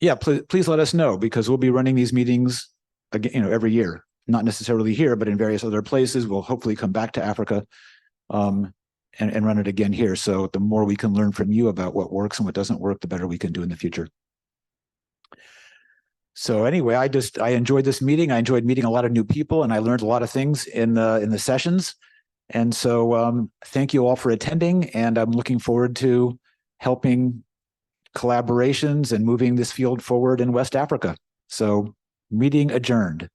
Yeah, please let us know, because we'll be running these meetings again, every year, not necessarily here, but in various other places. We'll hopefully come back to Africa and run it again here. So the more we can learn from you about what works and what doesn't work, the better we can do in the future. So anyway, I enjoyed this meeting. I enjoyed meeting a lot of new people, and I learned a lot of things in the sessions. And so thank you all for attending, and I'm looking forward to helping collaborations and moving this field forward in West Africa. So meeting adjourned.